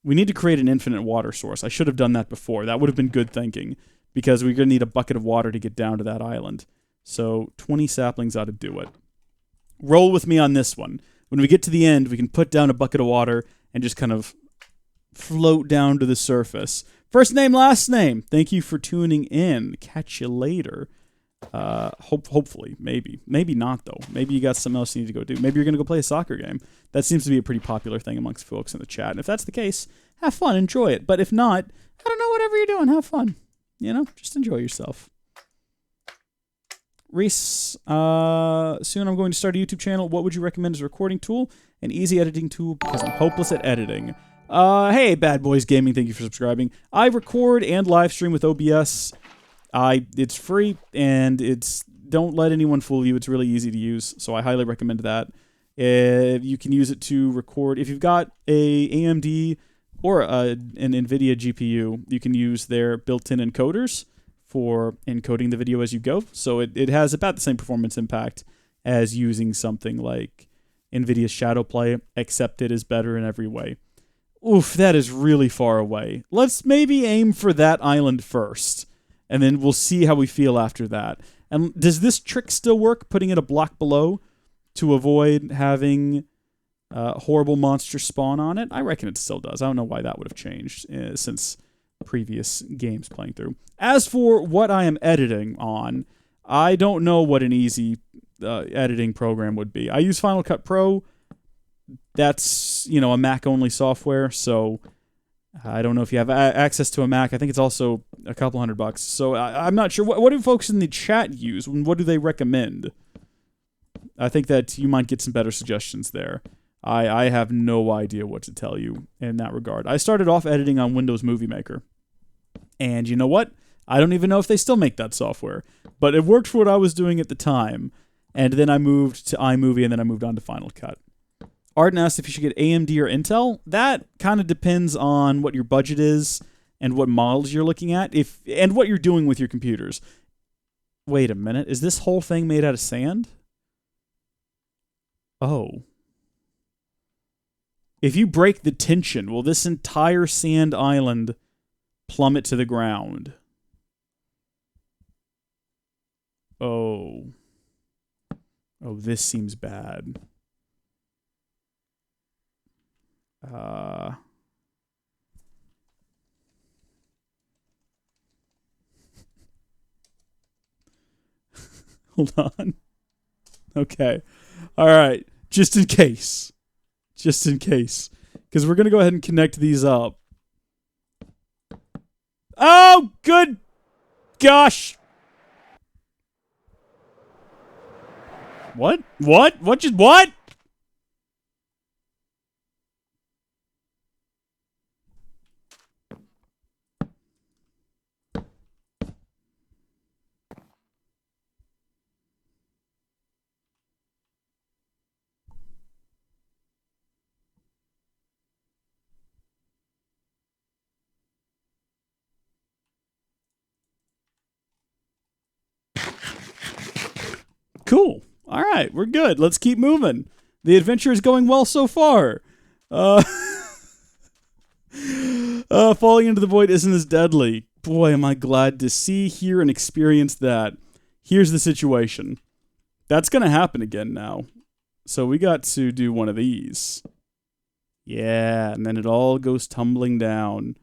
We need to create an infinite water source. I should have done that before. That would have been good thinking, because we're going to need a bucket of water to get down to that island. So 20 saplings ought to do it. Roll with me on this one. When we get to the end, we can put down a bucket of water and just kind of float down to the surface. First name, last name. Thank you for tuning in. Catch you later. Hopefully, maybe. Maybe not, though. Maybe you got something else you need to go do. Maybe you're going to go play a soccer game. That seems to be a pretty popular thing amongst folks in the chat. And if that's the case, have fun. Enjoy it. But if not, I don't know, whatever you're doing, have fun. Just enjoy yourself. Reese, soon I'm going to start a YouTube channel. What would you recommend as a recording tool? An easy editing tool, because I'm hopeless at editing. Hey, Bad Boys Gaming, thank you for subscribing. I record and live stream with OBS. It's free, and don't let anyone fool you. It's really easy to use, so I highly recommend that. You can use it to record. If you've got a AMD or an NVIDIA GPU, you can use their built-in encoders for encoding the video as you go. So it has about the same performance impact as using something like NVIDIA's Shadowplay, except it is better in every way. Oof, that is really far away. Let's maybe aim for that island first, and then we'll see how we feel after that. And does this trick still work, putting it a block below to avoid having horrible monster spawn on it? I reckon it still does. I don't know why that would have changed since previous games playing through. As for what I am editing on, I don't know what an easy editing program would be. I use Final Cut Pro. That's, a Mac-only software, so I don't know if you have access to a Mac. I think it's also a couple $100. So I'm not sure. What do folks in the chat use? What do they recommend? I think that you might get some better suggestions there. I have no idea what to tell you in that regard. I started off editing on Windows Movie Maker. And you know what? I don't even know if they still make that software. But it worked for what I was doing at the time. And then I moved to iMovie, and then I moved on to Final Cut. Arden asked if you should get AMD or Intel. That kind of depends on what your budget is and what models you're looking at, and what you're doing with your computers. Wait a minute. Is this whole thing made out of sand? Oh. If you break the tension, will this entire sand island plummet to the ground? Oh. Oh, this seems bad. Hold on. Okay. All right. Just in case. Just in case. Because we're going to go ahead and connect these up. Oh, good gosh. What? What? What? Cool. All right, we're good. Let's keep moving. The adventure is going well so far. Falling into the void isn't as deadly. Boy, am I glad to see, hear, and experience that. Here's the situation. That's going to happen again now. So we got to do one of these. Yeah, and then it all goes tumbling down.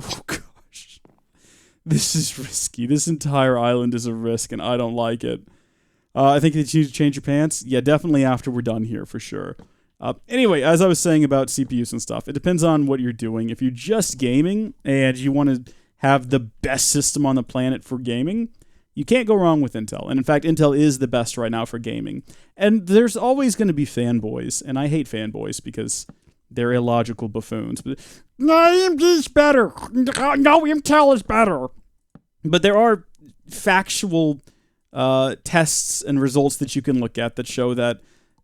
Oh, gosh. This is risky. This entire island is a risk, and I don't like it. I think that you need to change your pants. Yeah, definitely after we're done here, for sure. Anyway, as I was saying about CPUs and stuff, it depends on what you're doing. If you're just gaming and you want to have the best system on the planet for gaming, you can't go wrong with Intel. And in fact, Intel is the best right now for gaming. And there's always going to be fanboys, and I hate fanboys because they're illogical buffoons. But, no, AMD's better. No, Intel is better. But there are factual tests and results that you can look at that show that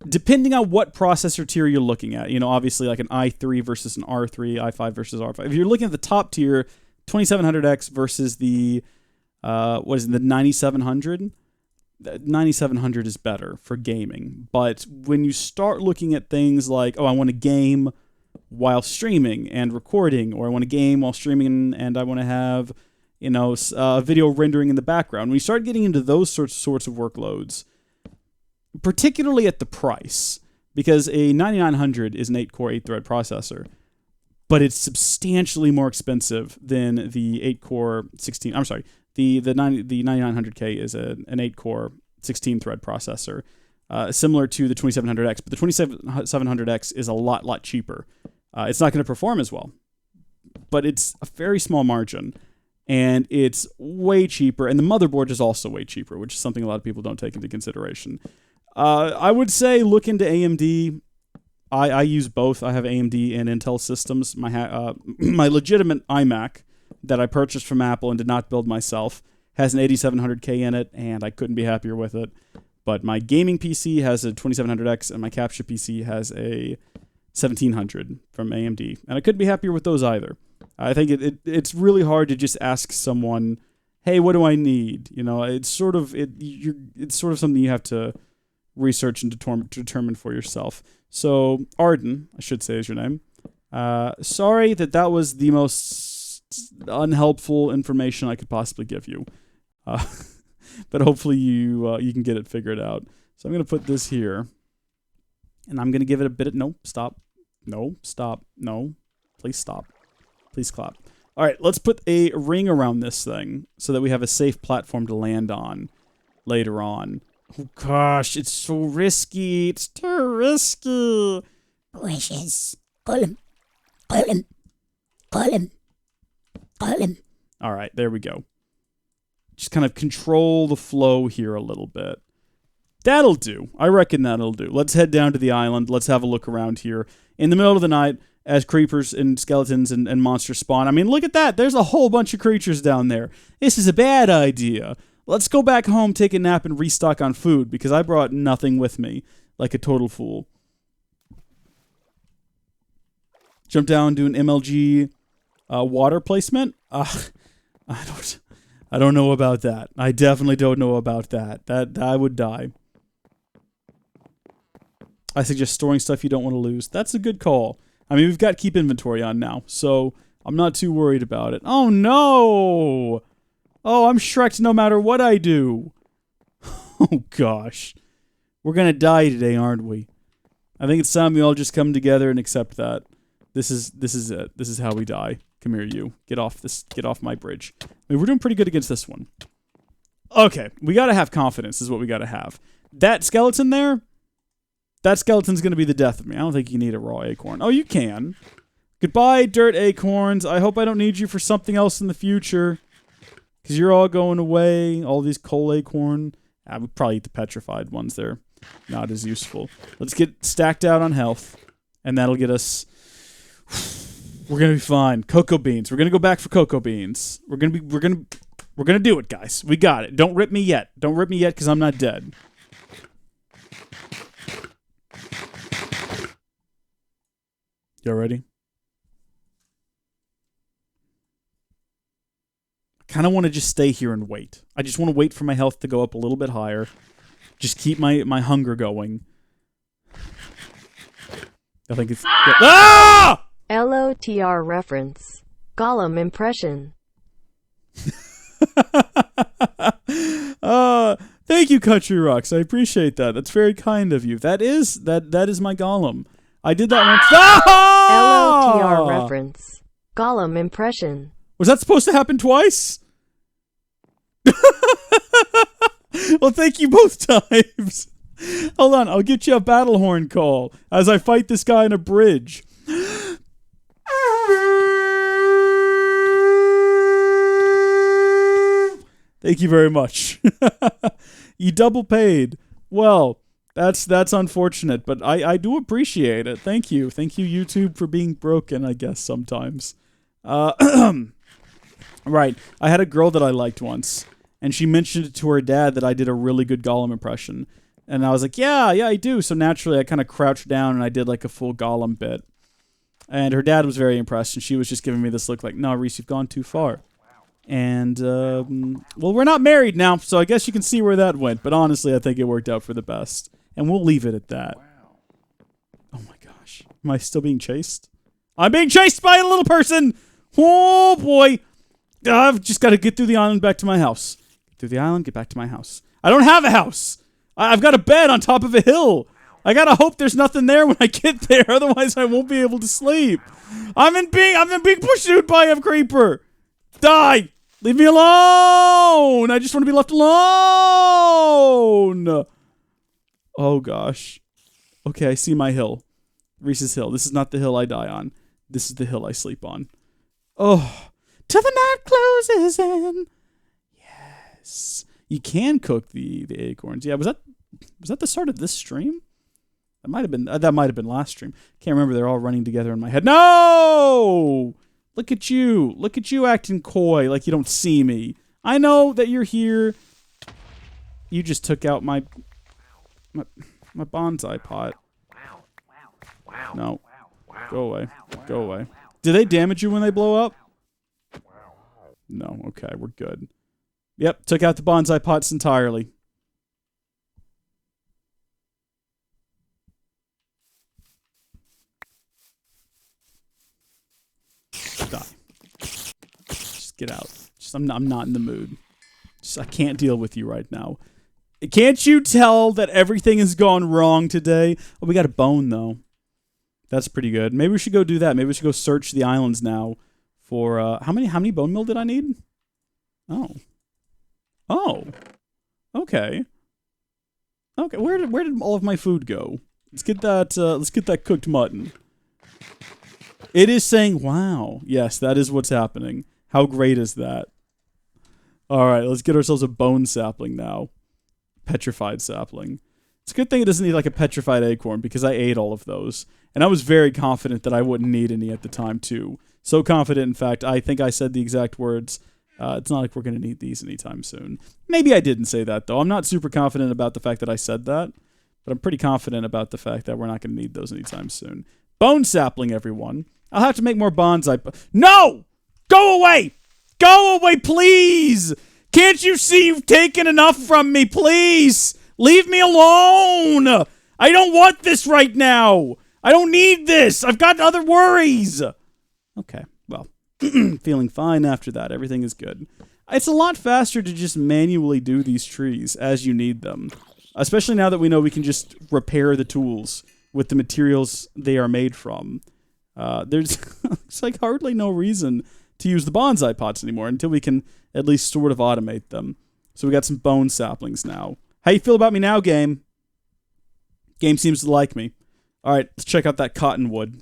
depending on what processor tier you're looking at, obviously like an i3 versus an R3, i5 versus R5. If you're looking at the top tier, 2700X versus the, the 9700? 9700 is better for gaming. But when you start looking at things like, I want to game while streaming and recording, or I want to game while streaming and I want to have video rendering in the background. When you start getting into those sorts of workloads, particularly at the price, because a 9900 is an 8-core, 8-thread processor, but it's substantially more expensive than the 8-core 16. I'm sorry, the 9900K is an 8-core 16-thread processor, similar to the 2700X, but the 2700X is a lot cheaper. It's not going to perform as well, but it's a very small margin. And it's way cheaper, and the motherboard is also way cheaper, which is something a lot of people don't take into consideration. I would say look into AMD. I use both. I have AMD and Intel systems. My legitimate iMac that I purchased from Apple and did not build myself. Has an 8700K in it, and I couldn't be happier with it. But my gaming PC has a 2700X, and my capture PC has a 1700 from AMD. And I couldn't be happier with those either. I think it's really hard to just ask someone, hey, what do I need? You know, it's sort of something you have to research and determine for yourself. So, Arden, I should say is your name. Sorry that was the most unhelpful information I could possibly give you. But hopefully you can get it figured out. So I'm going to put this here. And I'm going to give it a bit of... No, stop. No, stop. No. Please stop. Please clap. All right, let's put a ring around this thing so that we have a safe platform to land on later on. Oh, gosh, it's so risky. It's too risky. Precious. Call him. Call him. Call him. Call him. All right, there we go. Just kind of control the flow here a little bit. That'll do. I reckon that'll do. Let's head down to the island. Let's have a look around here. In the middle of the night, as creepers and skeletons and monsters spawn. I mean, look at that. There's a whole bunch of creatures down there. This is a bad idea. Let's go back home, take a nap, and restock on food, because I brought nothing with me, like a total fool. Jump down, do an MLG water placement. I don't know about that. I definitely don't know about that. That I would die. I suggest storing stuff you don't want to lose. That's a good call. I mean, we've got keep inventory on now, so I'm not too worried about it. Oh, no! Oh, I'm Shrek'd no matter what I do. Oh, gosh. We're gonna die today, aren't we? I think it's time we all just come together and accept that. This is it. This is how we die. Come here, you. Get off my bridge. I mean, we're doing pretty good against this one. Okay, we gotta have confidence is what we gotta have. That skeleton there... That skeleton's going to be the death of me. I don't think you need a raw acorn. Oh, you can. Goodbye, dirt acorns. I hope I don't need you for something else in the future. Because you're all going away. All these coal acorn. I would probably eat the petrified ones. They're not as useful. Let's get stacked out on health. And that'll get us... We're going to be fine. Cocoa beans. We're going to go back for cocoa beans. We're going to do it, guys. We got it. Don't rip me yet. Don't rip me yet because I'm not dead. Y'all ready? I kind of want to just stay here and wait. I just want to wait for my health to go up a little bit higher. Just keep my hunger going. I think it's... Ah! LOTR reference. Gollum impression. Thank you, Country Rocks. I appreciate that. That's very kind of you. That is my Gollum. I did that once. Ah! LOTR reference. Gollum impression. Was that supposed to happen twice? Well, thank you both times. Hold on, I'll get you a battle horn call as I fight this guy in a bridge. Thank you very much. You double paid. Well, that's unfortunate, but I do appreciate it. Thank you. Thank you, YouTube, for being broken, I guess, sometimes. Right. I had a girl that I liked once, and she mentioned to her dad that I did a really good Gollum impression. And I was like, yeah, I do. So naturally, I kind of crouched down, and I did like a full Gollum bit. And her dad was very impressed, and she was just giving me this look like, no, Reese, you've gone too far. And, well, we're not married now, so I guess you can see where that went. But honestly, I think it worked out for the best. And we'll leave it at that. Oh my gosh. Am I still being chased? I'm being chased by a little person! Oh boy! I've just got to get through the island back to my house. Get through the island, get back to my house. I don't have a house! I've got a bed on top of a hill! I gotta hope there's nothing there when I get there, otherwise I won't be able to sleep. I'm being pursued by a creeper! Die! Leave me alone! I just want to be left alone! Oh, gosh. Okay, I see my hill. Reese's Hill. This is not the hill I die on. This is the hill I sleep on. Oh. Till the night closes in. Yes. You can cook the acorns. Yeah, was that the start of this stream? That might have been last stream. Can't remember. They're all running together in my head. No! Look at you. Look at you acting coy like you don't see me. I know that you're here. You just took out my bonsai pot. No. Go away. Go away. Do they damage you when they blow up? No. Okay, we're good. Yep, took out the bonsai pots entirely. Die. Just get out. I'm not in the mood. I can't deal with you right now. Can't you tell that everything has gone wrong today? Oh, we got a bone, though. That's pretty good. Maybe we should go do that. Maybe we should go search the islands now for... How many bone meal did I need? Oh. Oh. Okay. Okay, where did all of my food go? Let's get that cooked mutton. It is saying, wow. Yes, that is what's happening. How great is that? All right, let's get ourselves a bone sapling now. Petrified sapling. It's a good thing it doesn't need like a petrified acorn because I ate all of those. And I was very confident that I wouldn't need any at the time too. So confident, in fact, I think I said the exact words, it's not like we're going to need these anytime soon. Maybe I didn't say that though. I'm not super confident about the fact that I said that. But I'm pretty confident about the fact that we're not going to need those anytime soon. Bone sapling, everyone. I'll have to make more bonsai. No! Go away! Go away, please! Can't you see you've taken enough from me, please? Leave me alone! I don't want this right now! I don't need this! I've got other worries! Okay, well, feeling fine after that. Everything is good. It's a lot faster to just manually do these trees as you need them. Especially now that we know we can just repair the tools with the materials they are made from. There's it's like hardly no reason to use the bonsai pots anymore until we can at least sort of automate them. So we got some bone saplings now. How you feel about me now, game? Game seems to like me. All right, let's check out that cottonwood.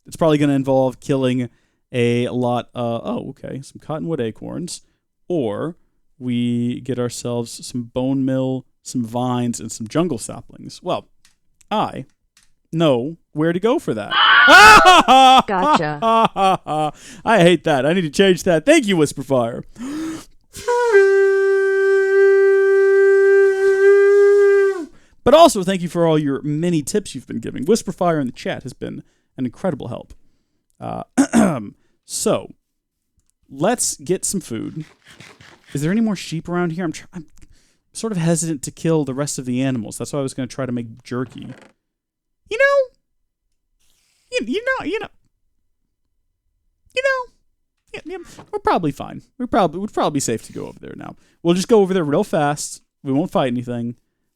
It's probably going to involve killing a lot some cottonwood acorns. Or we get ourselves some bone meal, some vines, and some jungle saplings. Well, I know where to go for that. Gotcha. I hate that. I need to change that. Thank you, Whisperfire. But also, thank you for all your many tips you've been giving. Whisperfire in the chat has been an incredible help. So, let's get some food. Is there any more sheep around here? I'm sort of hesitant to kill the rest of the animals. That's why I was going to try to make jerky. You know, we're probably fine. Would probably be safe to go over there now. We'll just go over there real fast. We won't fight anything.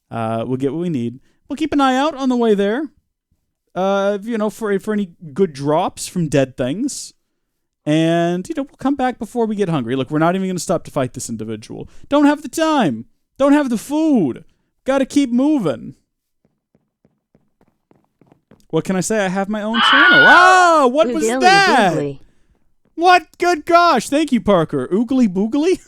We'll get what we need. We'll keep an eye out on the way there. For any good drops from dead things. And, we'll come back before we get hungry. Look, we're not even going to stop to fight this individual. Don't have the time. Don't have the food. Got to keep moving. What can I say? I have my own channel. Oh, what was Oogly that? boogly. What? Good gosh. Thank you, Parker. Oogly boogly?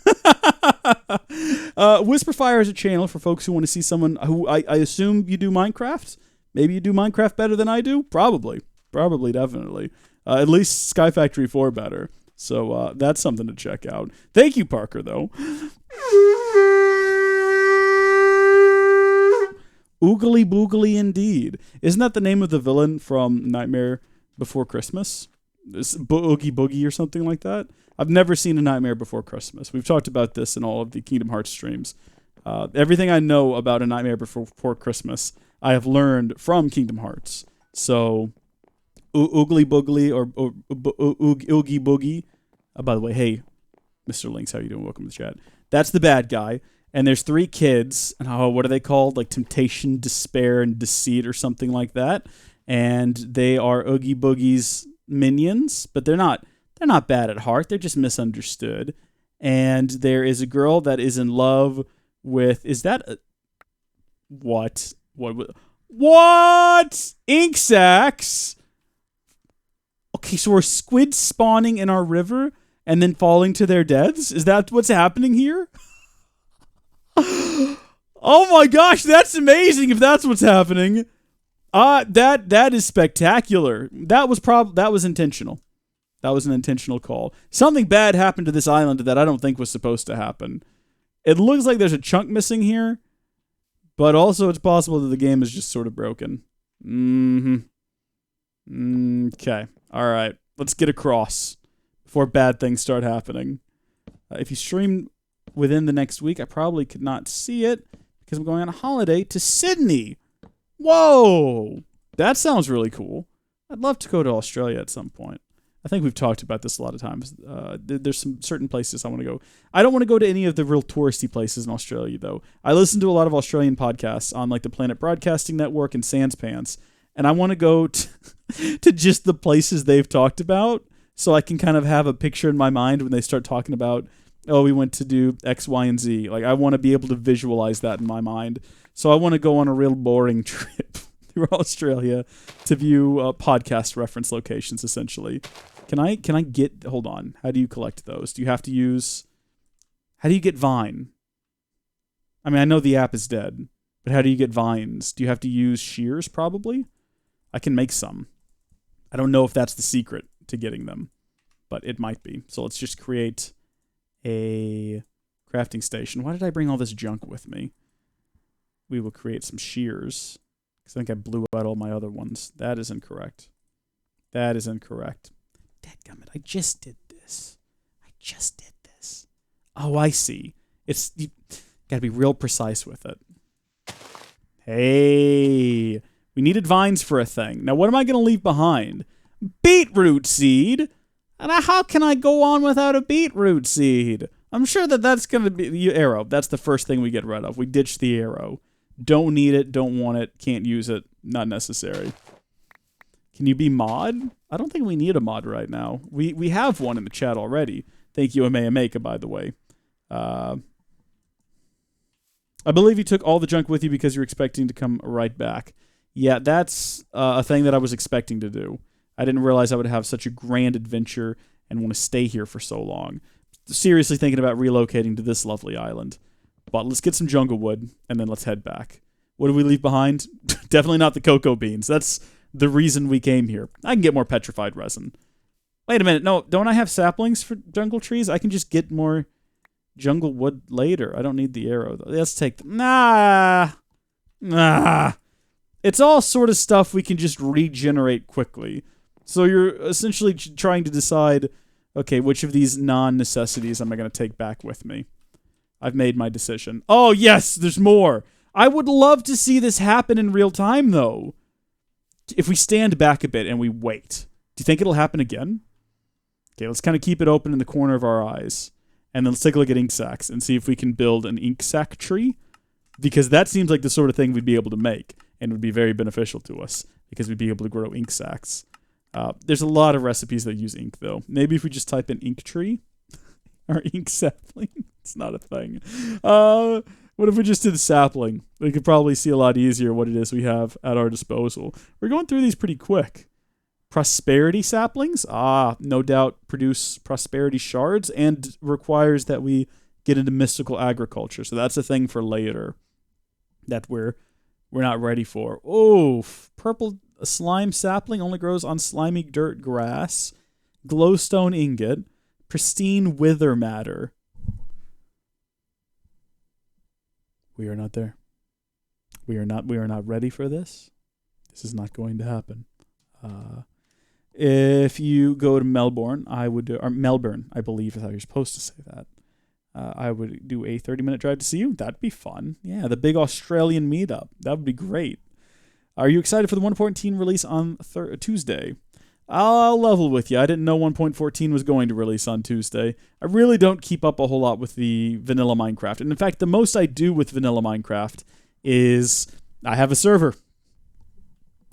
Whisperfire is a channel for folks who want to see someone who I assume you do Minecraft. Maybe you do Minecraft better than I do. Probably, definitely. At least Sky Factory 4 better. So that's something to check out. Thank you, Parker, though. Oogly boogly indeed. Isn't that the name of the villain from Nightmare Before Christmas? Oogie Boogie or something like that? I've never seen A Nightmare Before Christmas. We've talked about this in all of the Kingdom Hearts streams. Everything I know about A Nightmare Before Christmas, I have learned from Kingdom Hearts. So, Oogly Boogly or Oogie Boogie. By the way, hey, Mr. Lynx, how you doing? Welcome to the chat. That's the bad guy. And there's 3 kids. And what are they called? Like Temptation, Despair, and Deceit or something like that. And they are Oogie Boogie's minions, but they're not bad at heart. They're just misunderstood. And there is a girl that is in love with, is that a, what ink sacks? Okay, so we're squids spawning in our river and then falling to their deaths? Is that what's happening here? Oh my gosh, that's amazing if that's what's happening. That is spectacular. That was intentional. That was an intentional call. Something bad happened to this island that I don't think was supposed to happen. It looks like there's a chunk missing here, but also it's possible that the game is just sort of broken. Okay. All right. Let's get across before bad things start happening. If you stream within the next week, I probably could not see it because I'm going on a holiday to Sydney. Whoa! That sounds really cool. I'd love to go to Australia at some point. I think we've talked about this a lot of times. There's some certain places I want to go. I don't want to go to any of the real touristy places in Australia, though. I listen to a lot of Australian podcasts on like the Planet Broadcasting Network and Sans Pants, and I want to go to just the places they've talked about so I can kind of have a picture in my mind when they start talking about, oh, we went to do X, Y, and Z. Like, I want to be able to visualize that in my mind. So I want to go on a real boring trip through Australia to view podcast reference locations, essentially. Can I get, hold on, how do you collect those? Do you have to use, how do you get Vine? I mean, I know the app is dead, but how do you get Vines? Do you have to use shears, probably? I can make some. I don't know if that's the secret to getting them, but it might be. So let's just create a crafting station. Why did I bring all this junk with me? We will create some shears, because I think I blew out all my other ones. That is incorrect. That is incorrect. Dadgummit, I just did this. Oh, I see. You gotta be real precise with it. Hey, we needed vines for a thing. Now, what am I gonna leave behind? Beetroot seed? And how can I go on without a beetroot seed? I'm sure that's gonna be the arrow. That's the first thing we get rid of. We ditch the arrow. Don't need it, don't want it, can't use it, not necessary. Can you be mod? I don't think we need a mod right now. We have one in the chat already. Thank you, Ameka, by the way. I believe you took all the junk with you because you're expecting to come right back. Yeah, that's a thing that I was expecting to do. I didn't realize I would have such a grand adventure and want to stay here for so long. Seriously thinking about relocating to this lovely island. But let's get some jungle wood, and then let's head back. What do we leave behind? Definitely not the cocoa beans. That's the reason we came here. I can get more petrified resin. Wait a minute. No, don't I have saplings for jungle trees? I can just get more jungle wood later. I don't need the arrow, though. Let's take them. Nah. It's all sort of stuff we can just regenerate quickly. So you're essentially trying to decide, okay, which of these non-necessities am I going to take back with me? I've made my decision. Oh, yes, there's more. I would love to see this happen in real time, though. If we stand back a bit and we wait, do you think it'll happen again? Okay, let's kind of keep it open in the corner of our eyes. And then let's take a look at ink sacks and see if we can build an ink sack tree. Because that seems like the sort of thing we'd be able to make and would be very beneficial to us because we'd be able to grow ink sacks. There's a lot of recipes that use ink, though. Maybe if we just type in ink tree or ink sapling. It's not a thing. What if we just did sapling? We could probably see a lot easier what it is we have at our disposal. We're going through these pretty quick. Prosperity saplings? No doubt produce prosperity shards and requires that we get into mystical agriculture. So that's a thing for later that we're not ready for. Oh, purple slime sapling only grows on slimy dirt grass. Glowstone ingot. Pristine wither matter. We are not there. We are not ready for this. This is not going to happen. If you go to Melbourne, or Melbourne, I believe is how you're supposed to say that. I would do a 30-minute drive to see you. That'd be fun. Yeah, the big Australian meetup. That would be great. Are you excited for the 1.14 release on Tuesday? I'll level with you. I didn't know 1.14 was going to release on Tuesday. I really don't keep up a whole lot with the vanilla Minecraft. And in fact, the most I do with vanilla Minecraft is I have a server.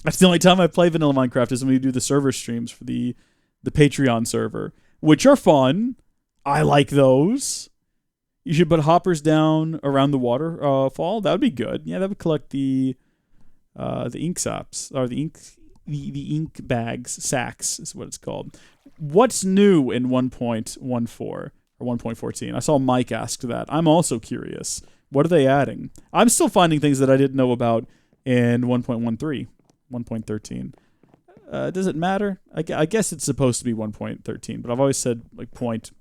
That's the only time I play vanilla Minecraft is when we do the server streams for the Patreon server, which are fun. I like those. You should put hoppers down around the waterfall. That would be good. Yeah, that would collect the ink saps or the ink bags, sacks is what it's called. What's new in 1.14 or 1.14? I saw Mike ask that. I'm also curious. What are they adding? I'm still finding things that I didn't know about in 1.13, 1.13. Does it matter? I guess it's supposed to be 1.13, but I've always said like point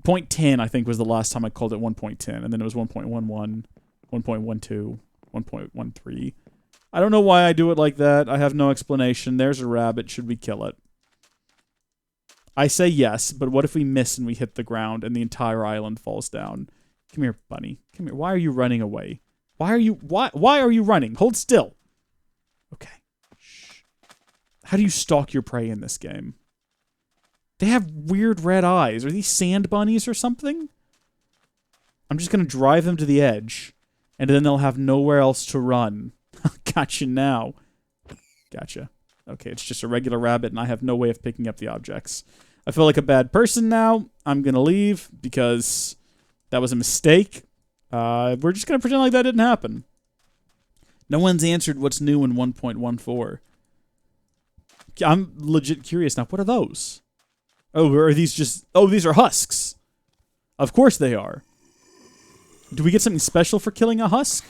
10, I think, was the last time I called it 1.10, and then it was 1.11, 1.12, 1.13. I don't know why I do it like that. I have no explanation. There's a rabbit. Should we kill it? I say yes, but what if we miss and we hit the ground and the entire island falls down? Come here, bunny. Come here. Why are you running away? Why are you running? Hold still. Okay. Shh. How do you stalk your prey in this game? They have weird red eyes. Are these sand bunnies or something? I'm just going to drive them to the edge, and then they'll have nowhere else to run. Gotcha now. Gotcha. Okay, it's just a regular rabbit, and I have no way of picking up the objects. I feel like a bad person now. I'm going to leave because that was a mistake. We're just going to pretend like that didn't happen. No one's answered what's new in 1.14. I'm legit curious now. What are those? Oh, are these just... Oh, these are husks. Of course they are. Do we get something special for killing a husk?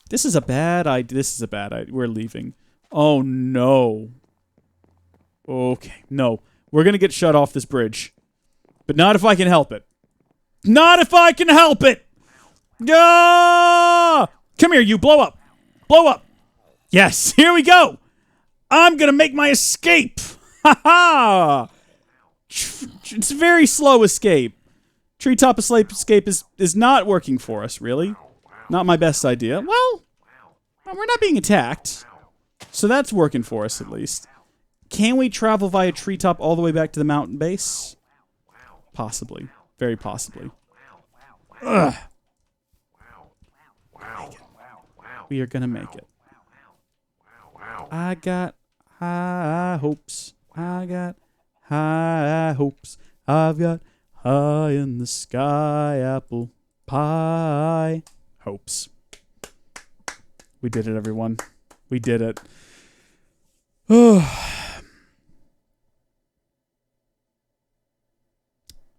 This is a bad idea. This is a bad idea. We're leaving. Oh, no. Okay, no. We're going to get shut off this bridge. But not if I can help it. Not if I can help it! Ah! Come here, you. Blow up. Blow up. Yes, here we go. I'm going to make my escape. Ha ha! It's a very slow escape. Treetop escape is not working for us, really. Not my best idea. Well, we're not being attacked. So that's working for us, at least. Can we travel via treetop all the way back to the mountain base? Possibly. Very possibly. Ugh. We are going to make it. I got high hopes. I got high hopes. I've got high in the sky apple pie hopes. We did it, everyone. We did it.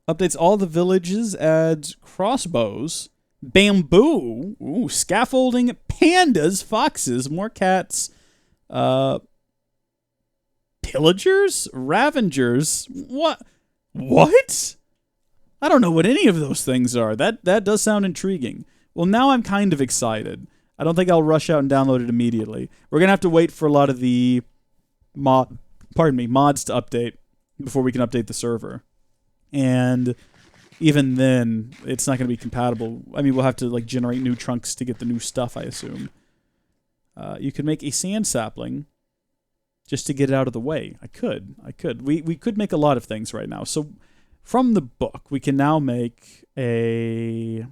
Updates all the villages, adds crossbows, bamboo, ooh, scaffolding, pandas, foxes, more cats, pillagers, ravengers. What? I don't know what any of those things are. That does sound intriguing. Well, now I'm kind of excited. I don't think I'll rush out and download it immediately. We're gonna have to wait for a lot of the mods to update before we can update the server. And even then, it's not going to be compatible. I mean, we'll have to like generate new trunks to get the new stuff, I assume. You could make a sand sapling just to get it out of the way. I could. We could make a lot of things right now. So from the book, we can now make a...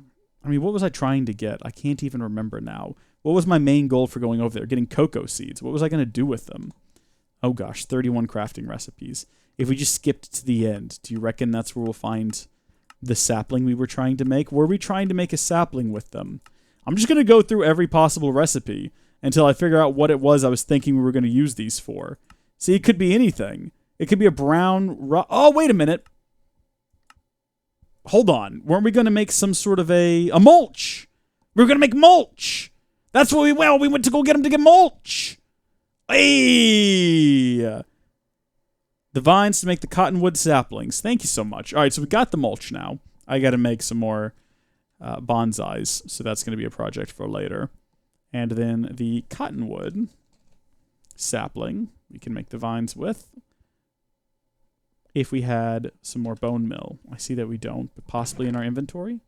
I mean, what was I trying to get? I can't even remember now. What was my main goal for going over there? Getting cocoa seeds. What was I going to do with them? Oh gosh, 31 crafting recipes. If we just skipped to the end, do you reckon that's where we'll find the sapling we were trying to make? Were we trying to make a sapling with them? I'm just going to go through every possible recipe until I figure out what it was I was thinking we were going to use these for. See, it could be anything. It could be a brown... Oh, wait a minute. Hold on. Weren't we going to make some sort of a mulch? We were going to make mulch. That's what we went to go get them to get mulch. Hey! The vines to make the cottonwood saplings. Thank you so much. All right, so we got the mulch now. I got to make some more bonsais, so that's going to be a project for later. And then the cottonwood sapling we can make the vines with. If we had some more bone meal. I see that we don't, but possibly in our inventory.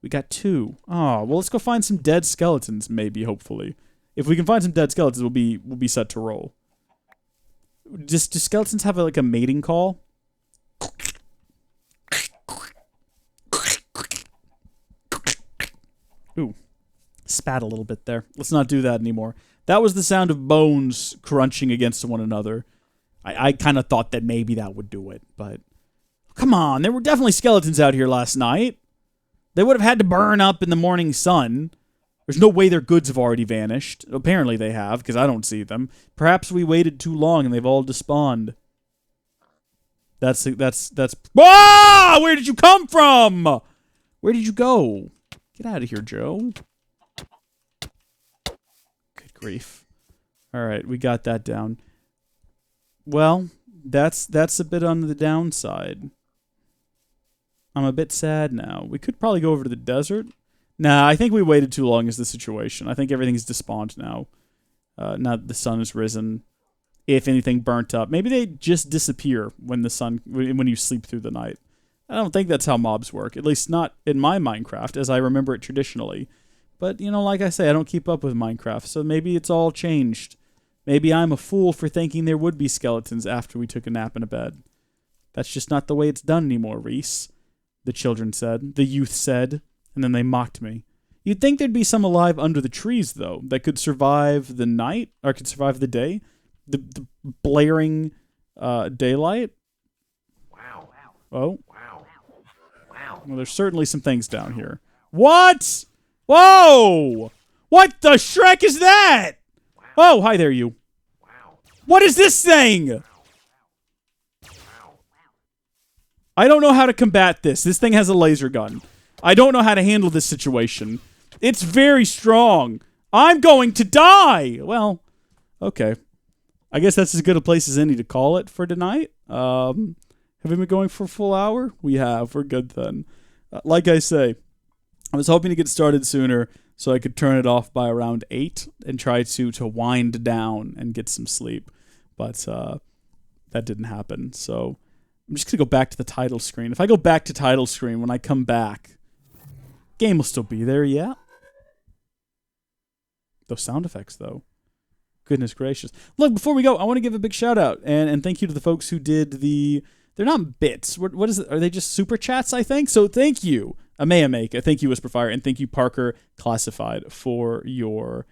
We got 2. Oh, well, let's go find some dead skeletons, maybe, hopefully. If we can find some dead skeletons, we'll be set to roll. Do skeletons have like a mating call? Ooh. Spat a little bit there. Let's not do that anymore. That was the sound of bones crunching against one another. I kind of thought that maybe that would do it, but... Come on, there were definitely skeletons out here last night. They would have had to burn up in the morning sun. There's no way their goods have already vanished. Apparently they have, because I don't see them. Perhaps we waited too long and they've all despawned. That's... Ah! Where did you come from? Where did you go? Get out of here, Joe. Good grief. All right, we got that down. Well, that's a bit on the downside. I'm a bit sad now. We could probably go over to the desert. Nah, I think we waited too long is the situation. I think everything's despawned now. Now that the sun has risen. If anything burnt up. Maybe they just disappear when you sleep through the night. I don't think that's how mobs work. At least not in my Minecraft, as I remember it traditionally. But, like I say, I don't keep up with Minecraft, so maybe it's all changed. Maybe I'm a fool for thinking there would be skeletons after we took a nap in a bed. That's just not the way it's done anymore, Reese. The children said. The youth said. And then they mocked me. You'd think there'd be some alive under the trees, though, that could survive the night, or could survive the day. The blaring daylight. Wow. Oh. Wow. Well, there's certainly some things down here. What? Whoa! What the Shrek is that? Oh, hi there, you. Wow. What is this thing? I don't know how to combat this. This thing has a laser gun. I don't know how to handle this situation. It's very strong. I'm going to die. Well, okay. I guess that's as good a place as any to call it for tonight. Have we been going for a full hour? We have. We're good then. Like I say, I was hoping to get started sooner so I could turn it off by around 8 and try to wind down and get some sleep. But that didn't happen. So I'm just going to go back to the title screen. If I go back to title screen when I come back, game will still be there, yeah. Those sound effects, though. Goodness gracious. Look, before we go, I want to give a big shout out and thank you to the folks who did they're not bits. What is it? Are they just super chats, I think? So thank you, Amayamake. Thank you, Whisperfire, and thank you, Parker Classified, for your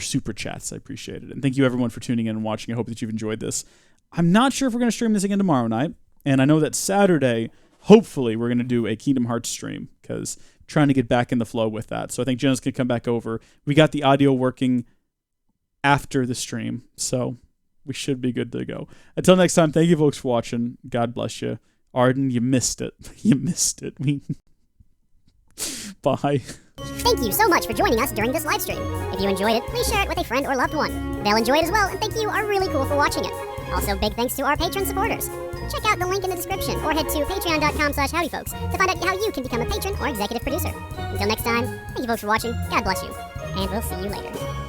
super chats. I appreciate it. And thank you, everyone, for tuning in and watching. I hope that you've enjoyed this. I'm not sure if we're going to stream this again tomorrow night. And I know that Saturday, hopefully, we're going to do a Kingdom Hearts stream because trying to get back in the flow with that. So I think Jenna's going to come back over. We got the audio working after the stream, so we should be good to go. Until next time, thank you folks for watching. God bless you. Arden, you missed it. You missed it. Bye. Thank you so much for joining us during this live stream. If you enjoyed it, please share it with a friend or loved one. They'll enjoy it as well, and think you are really cool for watching it. Also, big thanks to our patron supporters. Check out the link in the description or head to patreon.com/howdyfolks to find out how you can become a patron or executive producer. Until next time, thank you folks for watching. God bless you, and we'll see you later.